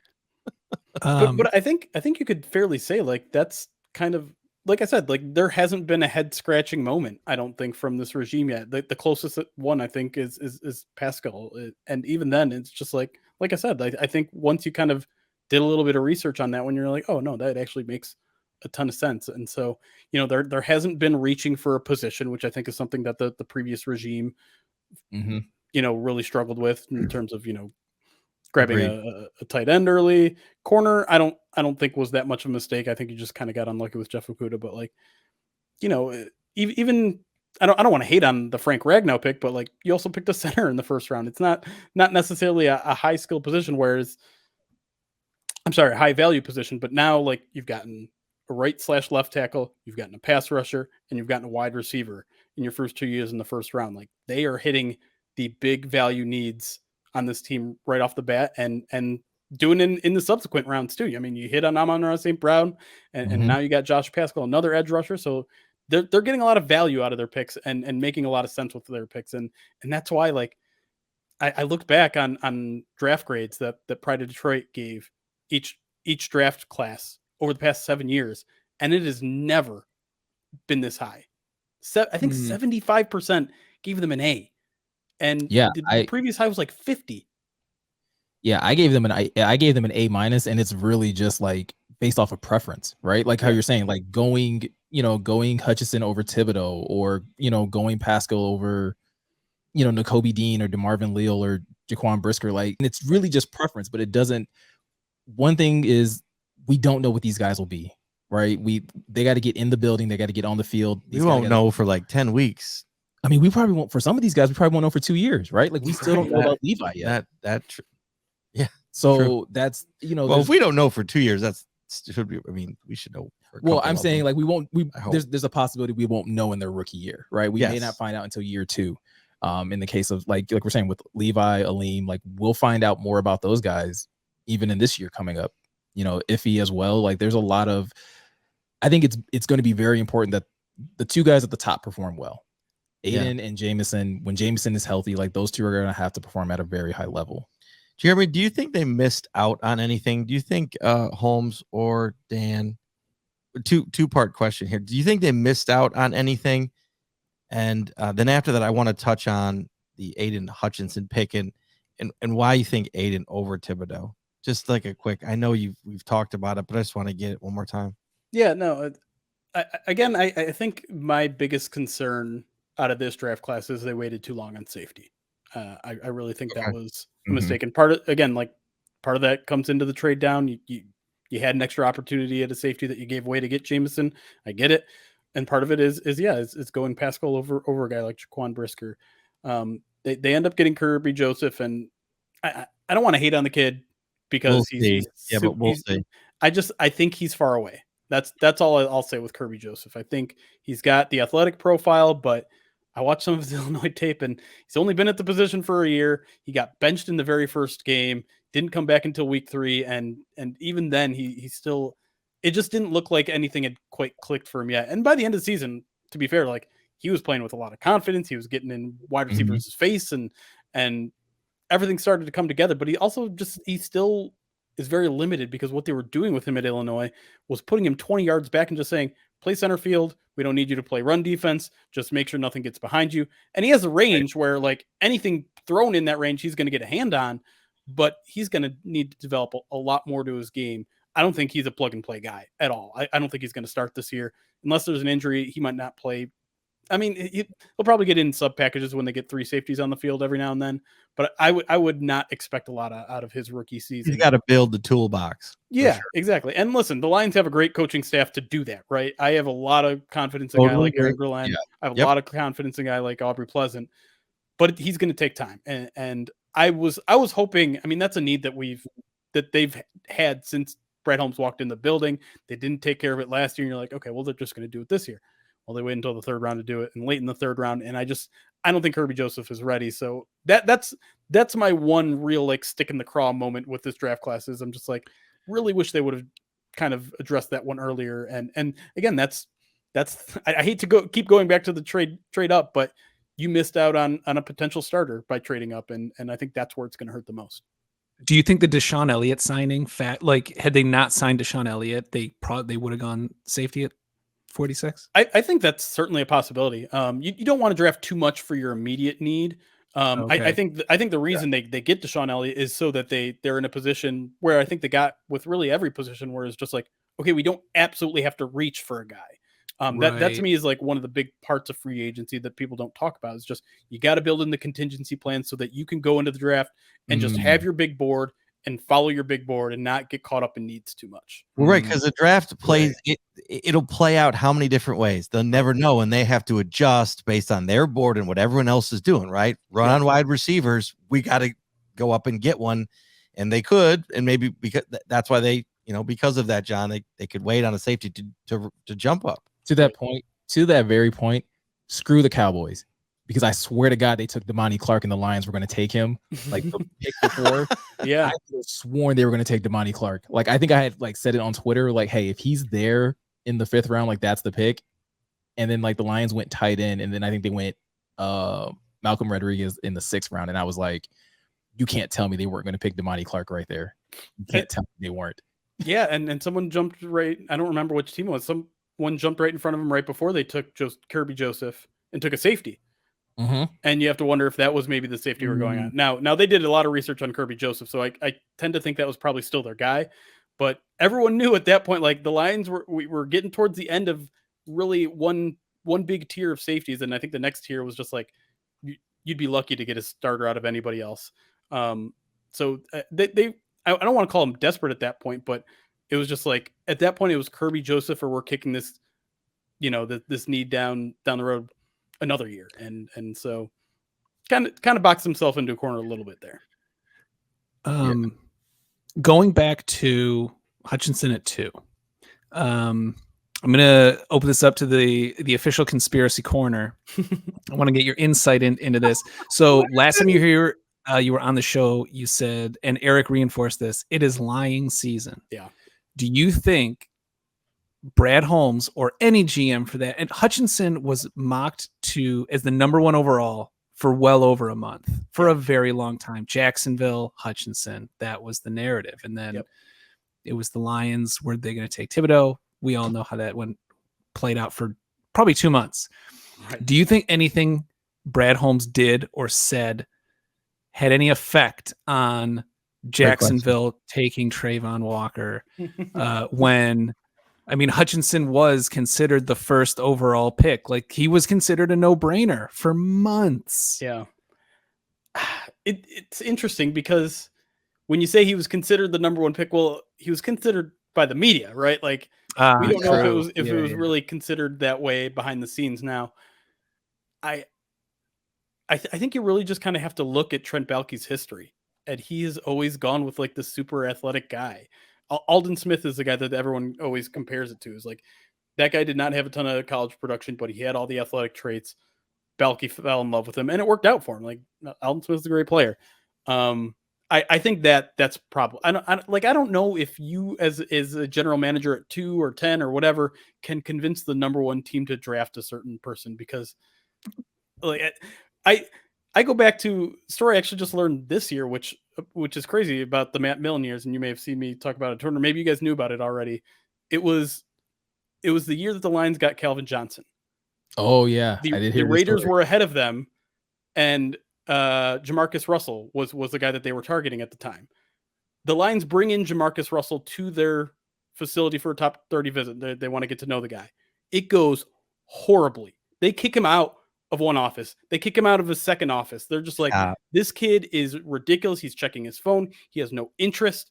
But I think you could fairly say like that's kind of like I said, like there hasn't been a head scratching moment, I don't think, from this regime yet. The closest one I think is Pascal, and even then it's just like I said, I think once you kind of did a little bit of research on that one, you're like, oh no, that actually makes a ton of sense. And so there hasn't been reaching for a position, which I think is something that the previous regime really struggled with in terms of grabbing a tight end early. Corner, I don't think was that much of a mistake. I think you just kind of got unlucky with Jeff Okudah, but like, even I don't want to hate on the Frank Ragnow pick, but like you also picked a center in the first round. It's not necessarily a high skill position, whereas high value position, but now like you've gotten a right/left tackle, you've gotten a pass rusher, and you've gotten a wide receiver in your first 2 years in the first round. Like they are hitting the big value needs on this team right off the bat and doing in the subsequent rounds too. I mean, you hit on Amon-Ra St. Brown and now you got Josh Pascal, another edge rusher. So they're getting a lot of value out of their picks and making a lot of sense with their picks. And that's why like I looked back on draft grades that Pride of Detroit gave each draft class over the past 7 years, and it has never been this high. I think 75% gave them an A. And the previous high was like 50. Yeah, I gave them an A-, and it's really just like based off of preference, right? Like how you're saying, like going Hutchinson over Thibodeaux, or going Pascal over Nakobe Dean or DeMarvin Leal or Jaquan Brisker. Like, and it's really just preference, but it doesn't. One thing is we don't know what these guys will be, right? They got to get in the building, they got to get on the field. We won't know for like 10 weeks. I mean, we probably won't, for some of these guys, we probably won't know for 2 years, right? Like we still don't know about Levi yet. Yeah. So true. That's, well, if we don't know for 2 years, we should know. Well, I'm saying like there's a possibility we won't know in their rookie year, right? We may not find out until year 2. In the case of like we're saying with Levi, Aleem, like we'll find out more about those guys even in this year coming up, Iffy as well. Like there's a lot of, I think it's going to be very important that the 2 guys at the top perform well. Aidan and Jameson, when Jameson is healthy, like those 2 are going to have to perform at a very high level. Jeremy, do you think they missed out on anything? Do you think Holmes or Dan, two-part question here. Do you think they missed out on anything? And then after that, I want to touch on the Aidan Hutchinson pick and why you think Aidan over Thibodeaux. Just like a quick, I know we've talked about it, but I just want to get it one more time. Yeah, no. I think my biggest concern out of this draft class is they waited too long on safety. I really think that was a mistake. And part of that comes into the trade down. You had an extra opportunity at a safety that you gave away to get Jameson. I get it. And part of it is going Pascal over a guy like Jaquan Brisker. They end up getting Kirby Joseph, and I don't want to hate on the kid because we'll see. I think he's far away. That's all I'll say with Kirby Joseph. I think he's got the athletic profile, but I watched some of his Illinois tape, and he's only been at the position for a year. He got benched in the very first game, didn't come back until week 3, and even then he still, it just didn't look like anything had quite clicked for him yet. And by the end of the season, to be fair, like he was playing with a lot of confidence. He was getting in wide receivers' face, and everything started to come together. But he still is very limited because what they were doing with him at Illinois was putting him 20 yards back and just saying, play center field. We don't need you to play run defense. Just make sure nothing gets behind you. And he has a range where like anything thrown in that range, he's going to get a hand on, but he's going to need to develop a lot more to his game. I don't think he's a plug and play guy at all. I don't think he's going to start this year unless there's an injury. He might not play. I mean, he'll probably get in sub packages when they get 3 safeties on the field every now and then, but I would not expect a lot out of his rookie season. He's got to build the toolbox. Yeah, sure. Exactly. And listen, the Lions have a great coaching staff to do that, right? I have a lot of confidence in a guy like Aaron Gurlan. Yeah. I have a lot of confidence in a guy like Aubrey Pleasant, but he's going to take time. And I was hoping, I mean, that's a need that they've had since Brad Holmes walked in the building. They didn't take care of it last year. And you're like, okay, well, they're just going to do it this year. Well, they wait until the 3rd round to do it, and late in the 3rd round. And I don't think Kirby Joseph is ready. So that's my one real like stick in the craw moment with this draft class is I'm just like, really wish they would have kind of addressed that one earlier. And again, that's I hate to keep going back to the trade up, but you missed out on a potential starter by trading up. And I think that's where it's going to hurt the most. Do you think the Deshaun Elliott signing had they not signed Deshaun Elliott, they would have gone safety at 46? I think that's certainly a possibility. You don't want to draft too much for your immediate need. Okay. I think the reason they get Deshaun Elliott is so that they're in a position where I think they got with really every position where it's just like, okay, we don't absolutely have to reach for a guy. That to me is like one of the big parts of free agency that people don't talk about. Is just you got to build in the contingency plan so that you can go into the draft and just have your big board and follow your big board and not get caught up in needs too much. Well, right, because the draft plays it'll play out how many different ways. They'll never know, and they have to adjust based on their board and what everyone else is doing. Right, run on wide receivers. We got to go up and get one, and they could, and maybe because that's why they, because of that, John, they could wait on a safety to jump up. To that very point, screw the Cowboys. Because I swear to God, they took Damani Clark and the Lions were going to take him like the pick before. Yeah. I could have sworn they were going to take Damani Clark. Like, I think I had like said it on Twitter, like, hey, if he's there in the 5th round, like that's the pick. And then like the Lions went tight end. And then I think they went Malcolm Rodriguez in the 6th round. And I was like, you can't tell me they weren't going to pick Damani Clark right there. You can't tell me they weren't. Yeah. And someone jumped right. I don't remember which team it was. Someone jumped right in front of him right before they took Kirby Joseph and took a safety. Mm-hmm. And you have to wonder if that was maybe the safety we're going on. Now they did a lot of research on Kirby Joseph, so I tend to think that was probably still their guy. But everyone knew at that point, like the Lions were getting towards the end of really one big tier of safeties, and I think the next tier was just like you'd be lucky to get a starter out of anybody else. So I don't want to call them desperate at that point, but it was just like at that point it was Kirby Joseph, or we're kicking this, this need down the road another year, and so kind of boxed himself into a corner a little bit there. Going back to Hutchinson at 2, I'm gonna open this up to the official conspiracy corner. I want to get your insight into this. So last time you were on the show, you said, and Eric reinforced this, it is lying season. Yeah. Do you think Brad Holmes or any GM for that, and Hutchinson was mocked as the number 1 overall for well over a month, for a very long time? Jacksonville, Hutchinson, that was the narrative. And then it was the Lions. Were they going to take Thibodeaux? We all know how that played out for probably 2 months. Right. Do you think anything Brad Holmes did or said had any effect on Jacksonville taking Trayvon Walker when Hutchinson was considered the 1st overall pick? Like, he was considered a no-brainer for months. Yeah. It's interesting because when you say he was considered the number 1 pick, well, he was considered by the media, right? Like, we don't know if it was really considered that way behind the scenes. Now, I think you really just kind of have to look at Trent Baalke's history, and he has always gone with like the super athletic guy. Alden Smith is the guy that everyone always compares it to. Is like that guy did not have a ton of college production, but he had all the athletic traits. Balke fell in love with him, and it worked out for him. Like Alden Smith's a great player. I think that's probably I don't know if you as a general manager at 2 or 10 or whatever can convince the number 1 team to draft a certain person, because like I go back to a story I actually just learned this year, which is crazy, about the Matt Millen years, and you may have seen me talk about it, or maybe you guys knew about it already. It was the year that the Lions got Calvin Johnson. Oh yeah, I did hear the Raiders were ahead of them, and Jamarcus Russell was the guy that they were targeting at the time. The Lions bring in Jamarcus Russell to their facility for a top 30 visit. They want to get to know the guy. It goes horribly. They kick him out of one office. They kick him out of his second office. They're just like, this kid is ridiculous. He's checking his phone. He has no interest.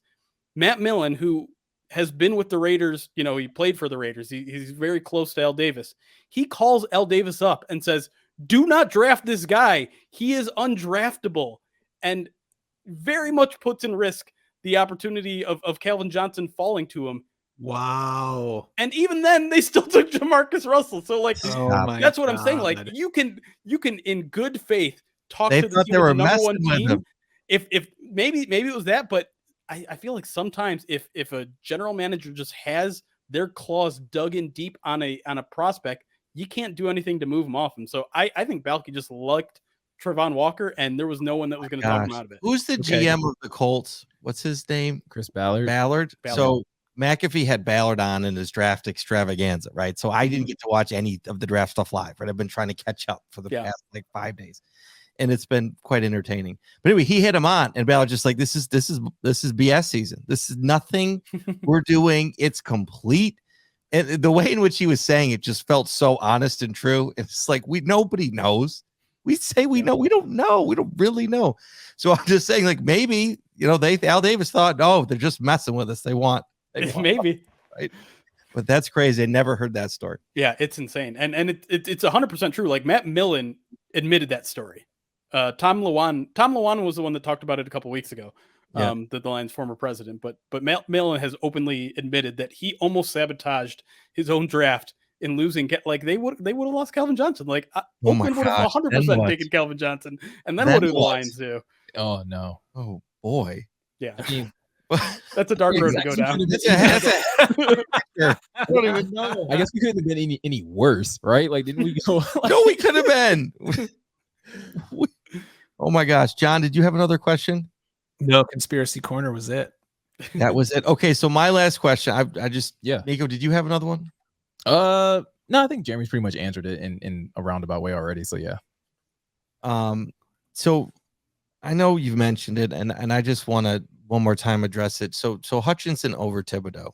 Matt Millen, who has been with the Raiders, he played for the Raiders. He's very close to Al Davis. He calls Al Davis up and says, do not draft this guy. He is undraftable, and very much puts in risk the opportunity of Calvin Johnson falling to him. Wow. And even then they still took Jamarcus Russell. So like, that's what I'm saying. Like you can in good faith talk to the team, the number 1 team. If maybe it was that, but I feel like sometimes if a general manager just has their claws dug in deep on a prospect, you can't do anything to move him off him. So I think Balke just liked Trevon Walker, and there was no one that was going to talk him out of it. Who's the GM of the Colts? What's his name? Chris Ballard. So McAfee had Ballard on in his draft extravaganza, right? So I didn't get to watch any of the draft stuff live, right? I've been trying to catch up for the past 5 days, and it's been quite entertaining. But anyway, he hit him on, and Ballard just like, this is BS season. This is nothing we're doing. It's complete. And the way in which he was saying it just felt so honest and true. It's like nobody knows. We say we know. We don't know. We don't really know. So I'm just saying, like, maybe Al Davis thought, no, they're just messing with us. They want maybe, right? But that's crazy. I never heard that story. Yeah, it's insane, and it's 100% true. Like Matt Millen admitted that story. Tom Lawan was the one that talked about it a couple weeks ago. The Lions' former president, but Matt Millen has openly admitted that he almost sabotaged his own draft in losing. Like they would have lost Calvin Johnson. Like Oakland would have 100% taken Calvin Johnson, and then what do the Lions do? Oh no! Oh boy! Yeah, I mean, that's a dark road to go down. I don't even know. I guess we couldn't have been any worse, right? Like, didn't we go? No, we could have been. Oh my gosh, John, did you have another question? No, Conspiracy Corner was it. That was it. Okay, so my last question. I just Meko, did you have another one? No, I think Jeremy's pretty much answered it in a roundabout way already. So yeah. So I know you've mentioned it, and I just want to one more time address it. So Hutchinson over Thibodeaux.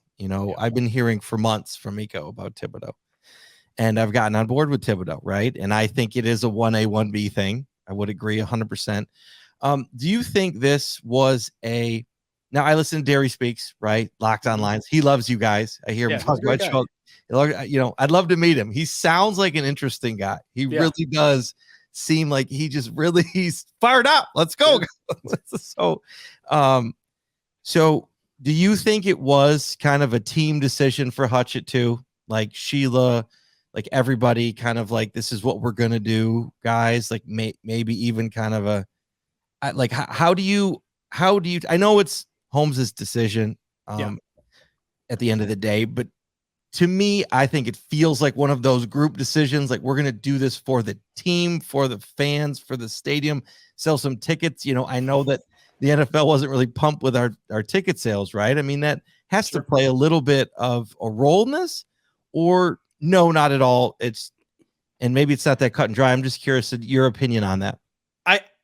I've been hearing for months from Meko about Thibodeaux, and I've gotten on board with Thibodeaux, right? And I think it is a 1A, 1B thing. I would agree 100%. Do you think this was now I listen to Derry Speaks, right? Locked on Lines. He loves you guys. I hear him talk about show. I'd love to meet him. He sounds like an interesting guy. He really does seem like he's fired up. Let's go. So do you think it was kind of a team decision for Hutchett too? Like Sheila, like everybody kind of like, this is what we're going to do, guys, like maybe even kind of how do you, I know it's Holmes's decision at the end of the day, but to me, I think it feels like one of those group decisions. Like, we're going to do this for the team, for the fans, for the stadium, sell some tickets. I know that the NFL wasn't really pumped with our ticket sales, right? I mean, that has to play a little bit of a role in this, or no, not at all. And maybe it's not that cut and dry. I'm just curious your opinion on that.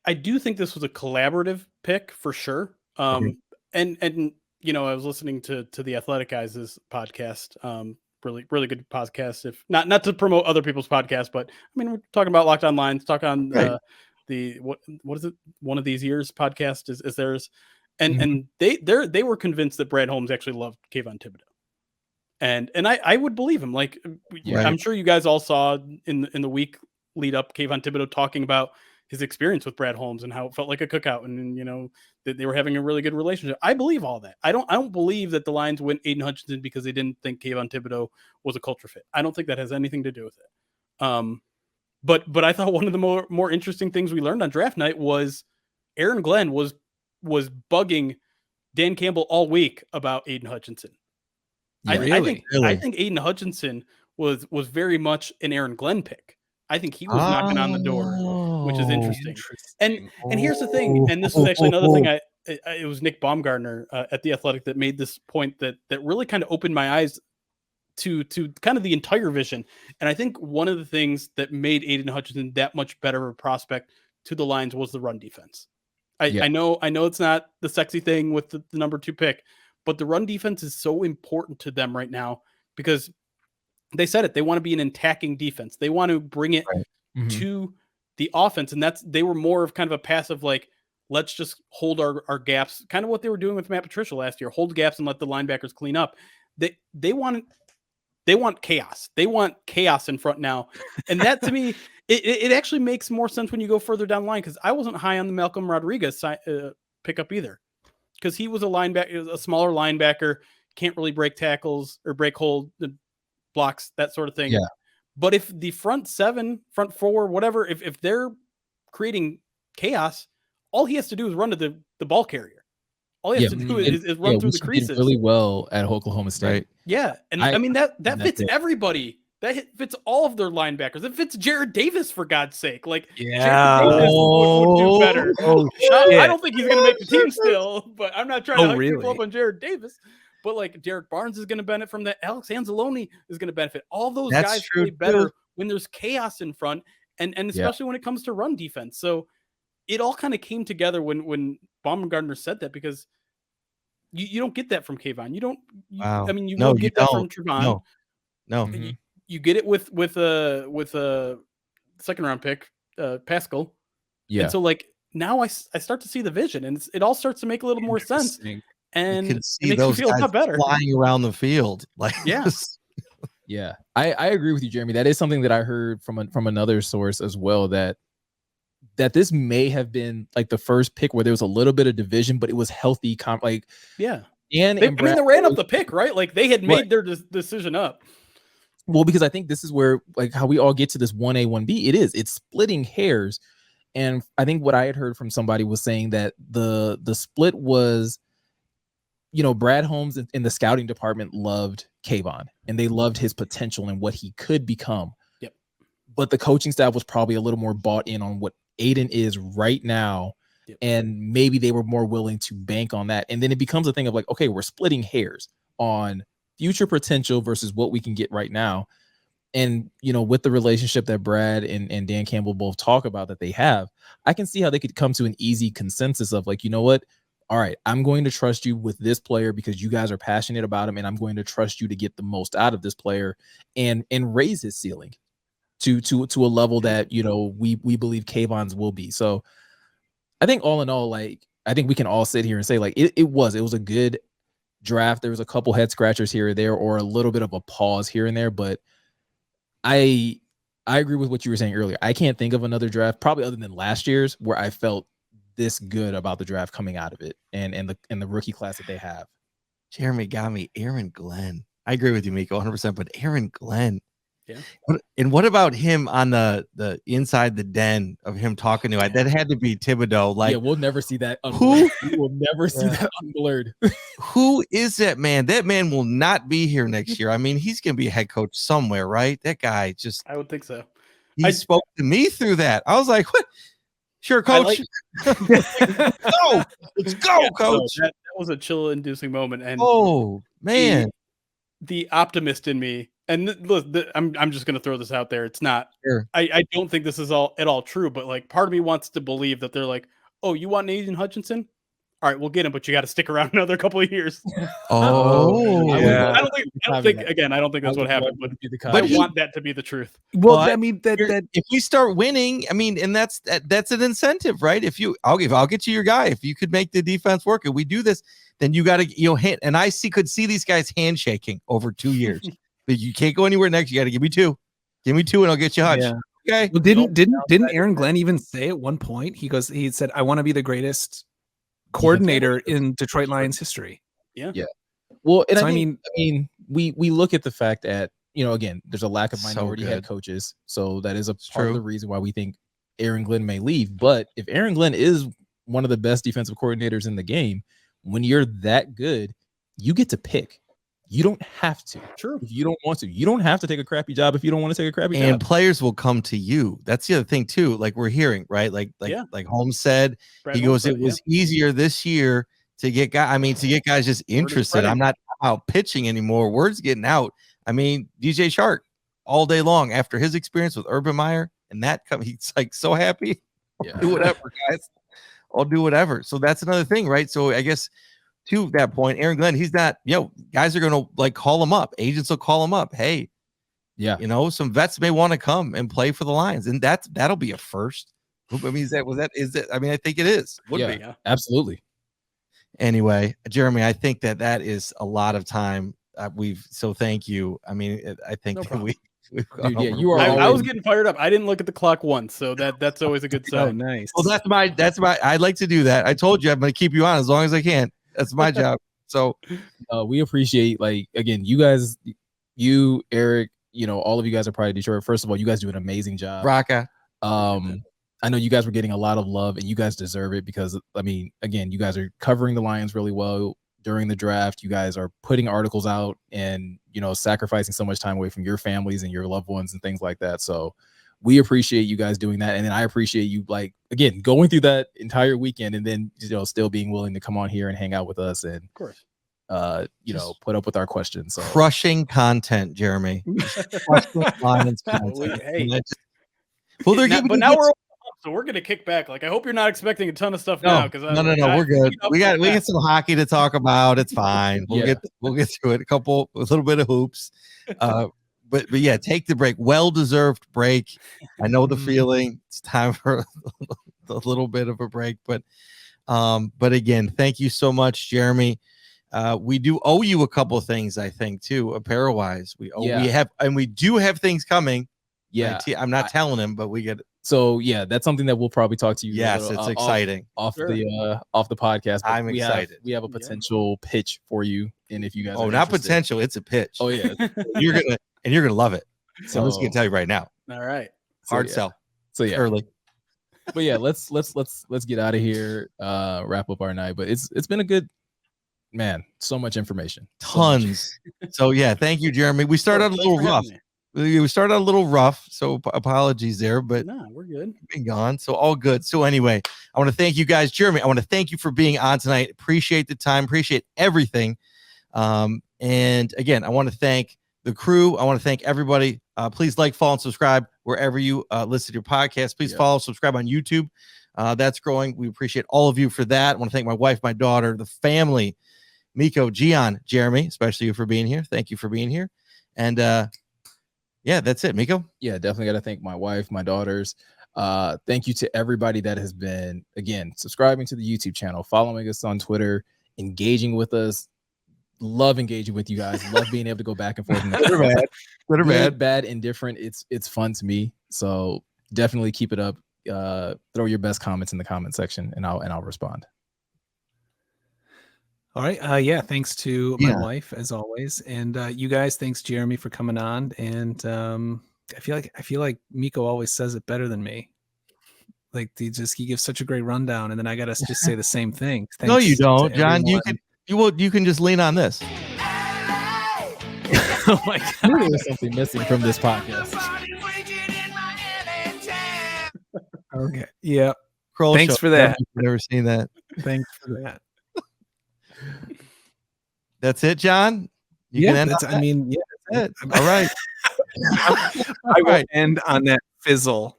I do think this was a collaborative pick for sure. And I was listening to the Athletic Guys' podcast. Really, really good podcast. If not to promote other people's podcasts, but I mean, we're talking about Locked On Lines, talk on the what is it? One of These Years podcast is theirs, and they were convinced that Brad Holmes actually loved Kayvon Thibodeaux, and I would believe him. Like I'm sure you guys all saw in the week lead up, Kayvon Thibodeaux talking about his experience with Brad Holmes and how it felt like a cookout, and that they were having a really good relationship. I believe all that. I don't believe that the Lions went Aidan Hutchinson because they didn't think Kayvon Thibodeaux was a culture fit. I don't think that has anything to do with it. But I thought one of the more interesting things we learned on draft night was Aaron Glenn was bugging Dan Campbell all week about Aidan Hutchinson. Yeah, I think Aidan Hutchinson was very much an Aaron Glenn pick. I think he was knocking on the door, which is interesting. And here's the thing, and this is actually another thing. It was Nick Baumgartner at The Athletic that made this point that really kind of opened my eyes to kind of the entire vision. And I think one of the things that made Aidan Hutchinson that much better of a prospect to the Lions was the run defense. I know it's not the sexy thing with the number 2 pick, but the run defense is so important to them right now because they said it. They want to be an attacking defense. They want to bring it to the offense. And they were more of kind of a passive, like, let's just hold our gaps, kind of what they were doing with Matt Patricia last year, hold gaps and let the linebackers clean up. They want chaos. They want chaos in front now. And that to me, it actually makes more sense when you go further down the line. Cause I wasn't high on the Malcolm Rodriguez pickup either. Cause he was a smaller linebacker, can't really break tackles or break hold blocks, that sort of thing. Yeah. But if the front 7, front 4, whatever, if they're creating chaos, all he has to do is run to the ball carrier. All he has to do is run through the creases. Did really well at Oklahoma State. Right. Yeah. And I mean, that fits everybody. That fits all of their linebackers. It fits Jared Davis, for God's sake. Like, Jared Davis would do better. I don't think he's going to make the team still, but I'm not trying to hype people up on Jared Davis. But like Derek Barnes is going to benefit from that. Alex Anzalone is going to benefit. All those guys play better when there's chaos in front, and especially when it comes to run defense. So it all kind of came together when Baumgartner said that, because you don't get that from Kayvon. You don't. I mean, you will get that from Trevon. No. You get it with a second round pick, Pascal. Yeah. And so like now I start to see the vision, and it all starts to make a little more sense. And you can see it makes those you feel a lot better flying around the field. Like, yeah, I agree with you, Jeremy. That is something that I heard from another source as well, that this may have been like the first pick where there was a little bit of division, but it was healthy. They ran up the pick, right? Like they had made their decision up. Well, because I think this is where, like, how we all get to this 1A, 1B. It's splitting hairs. And I think what I had heard from somebody was saying that the split was, Brad Holmes in the scouting department loved Kayvon, and they loved his potential and what he could become. Yep. But the coaching staff was probably a little more bought in on what Aidan is right now. Yep. And maybe they were more willing to bank on that. And then it becomes a thing of like, okay, we're splitting hairs on future potential versus what we can get right now. And, with the relationship that Brad and Dan Campbell both talk about that they have, I can see how they could come to an easy consensus of like, you know what? All right, I'm going to trust you with this player because you guys are passionate about him, and I'm going to trust you to get the most out of this player and raise his ceiling to a level that, we believe Kayvon's will be. So I think all in all, like, I think we can all sit here and say like it was a good draft. There was a couple head scratchers here or there, or a little bit of a pause here and there, but I agree with what you were saying earlier. I can't think of another draft, probably other than last year's, where I felt this good about the draft coming out of it and the rookie class that they have. Jeremy got me. Aaron Glenn. I agree with you, Meko, 100%. But Aaron Glenn. Yeah. And what about him on the inside the den of him talking to? That had to be Thibodeaux. Like, yeah, we'll never see that. We will never see that unblurred. Who is that man? That man will not be here next year. I mean, he's going to be a head coach somewhere, right? That guy just. I would think so. He spoke to me through that. I was like, what? Sure, coach. Let's go, coach. That was a chill-inducing moment. And man, the optimist in me. And look, I'm just going to throw this out there. It's not. Sure. I don't think this is at all true. But like, part of me wants to believe that they're like, oh, you want Aidan Hutchinson? All right, we'll get him, but you got to stick around another couple of years. Yeah. I don't think that's what happened. But I want that to be the truth. Well, I mean that if we start winning, I mean, and that's an incentive, right? I'll get you your guy. If you could make the defense work, and we do this, then you got to hit. And I could see these guys handshaking over 2 years. But you can't go anywhere next. You got to give me two. Give me two, and I'll get you Hutch. Yeah. Okay. Well, didn't Aaron Glenn even say at one point? He said, "I want to be the greatest coordinator in Detroit Lions history." Yeah. Well, and So, I mean, we look at the fact that, again, there's a lack of minority head good. coaches, so that is a part true. of the reason why we think Aaron Glenn may leave. But if Aaron Glenn is one of the best defensive coordinators in the game, when you're that good, you get to pick. You don't have to. True. If you don't want to, you don't have to take a crappy job if you don't want to take a crappy job. And players will come to you. That's the other thing too. Like we're hearing, right? Like Holmes said, Brad he Holmes goes, it was easier this year to get guys just interested. I'm not out pitching anymore. Word's getting out. I mean, DJ Shark all day long after his experience with Urban Meyer, and he's like so happy. Yeah. Do whatever, guys. I'll do whatever. So that's another thing, right? So I guess to that point, Aaron Glenn, he's not, guys are gonna like call him up. Agents will call him up. Hey, some vets may want to come and play for the Lions, and that'll be a first. I mean, is it? I mean, I think it is. Would be. Absolutely. Anyway, Jeremy, I think that is a lot of time. So thank you. I mean, I think you are. I was getting fired up. I didn't look at the clock once, so that's always a good sign. Oh, nice. Well, that's my. I'd like to do that. I told you I'm going to keep you on as long as I can. That's my job. So we appreciate, again, you guys, you, Eric, all of you guys are probably Detroit. First of all, you guys do an amazing job. Raka. I know you guys were getting a lot of love, and you guys deserve it because, I mean, again, you guys are covering the Lions really well during the draft. You guys are putting articles out and, sacrificing so much time away from your families and your loved ones and things like that. So we appreciate you guys doing that. And then I appreciate you, again, going through that entire weekend and then, still being willing to come on here and hang out with us and, of course, put up with our questions. So. Crushing content, Jeremy. Crushing Lions content. Now we're so we're gonna kick back. I hope you're not expecting a ton of stuff now. Because no, we're good. We get some hockey to talk about. It's fine. We'll get through it. A little bit of hoops. But yeah, take the break. Well-deserved break. I know the feeling. It's time for a little bit of a break. But again, thank you so much, Jeremy. We do owe you a couple of things, I think, too, apparel-wise. We do have things coming. Yeah, I'm not telling him, but we get it. So yeah, that's something that we'll probably talk to you. Yes, it's exciting off the podcast. I'm excited. We have a potential pitch for you, and if you guys, not potential, it's a pitch. Oh yeah, you're gonna love it. So I'm just gonna tell you right now. All right, hard sell. So yeah, early. But yeah, let's get out of here. Wrap up our night. But it's been a good. Man, so much information. Tons. So yeah, thank you, Jeremy. We started out a little rough. We started out a little rough, so apologies there, but no, we're good. Been gone, so all good. So anyway, I want to thank you guys, Jeremy. I want to thank you for being on tonight. Appreciate the time, appreciate everything. And again, I want to thank the crew. I want to thank everybody. Please follow, and subscribe wherever you listen to your podcast. Please follow, subscribe on YouTube. That's growing. We appreciate all of you for that. I want to thank my wife, my daughter, the family, Meko, Gionne, Jeremy, especially you for being here. Thank you for being here. And yeah, that's it, Meko. Yeah, definitely got to thank my wife, my daughters. Thank you to everybody that has been, again, subscribing to the YouTube channel, following us on Twitter, engaging with us. Love engaging with you guys. Love being able to go back and forth. Good or bad, bad, indifferent. It's fun to me. So definitely keep it up. Throw your best comments in the comment section, and I'll respond. All right. Yeah. Thanks to my wife as always. And you guys, thanks Jeremy for coming on. And I feel like Meko always says it better than me. He gives such a great rundown. And then I got to just say the same thing. No, you don't, John. You can just lean on this. Oh my God. There's something missing from this podcast. Okay. Yeah. Kroll Thanks for that. I've never seen that. Thanks for that. That's it, John. You can end. That's it. All right. I will end on that fizzle.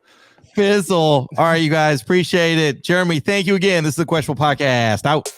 All right, you guys. Appreciate it. Jeremy, thank you again. This is the Questionable Podcast. Out.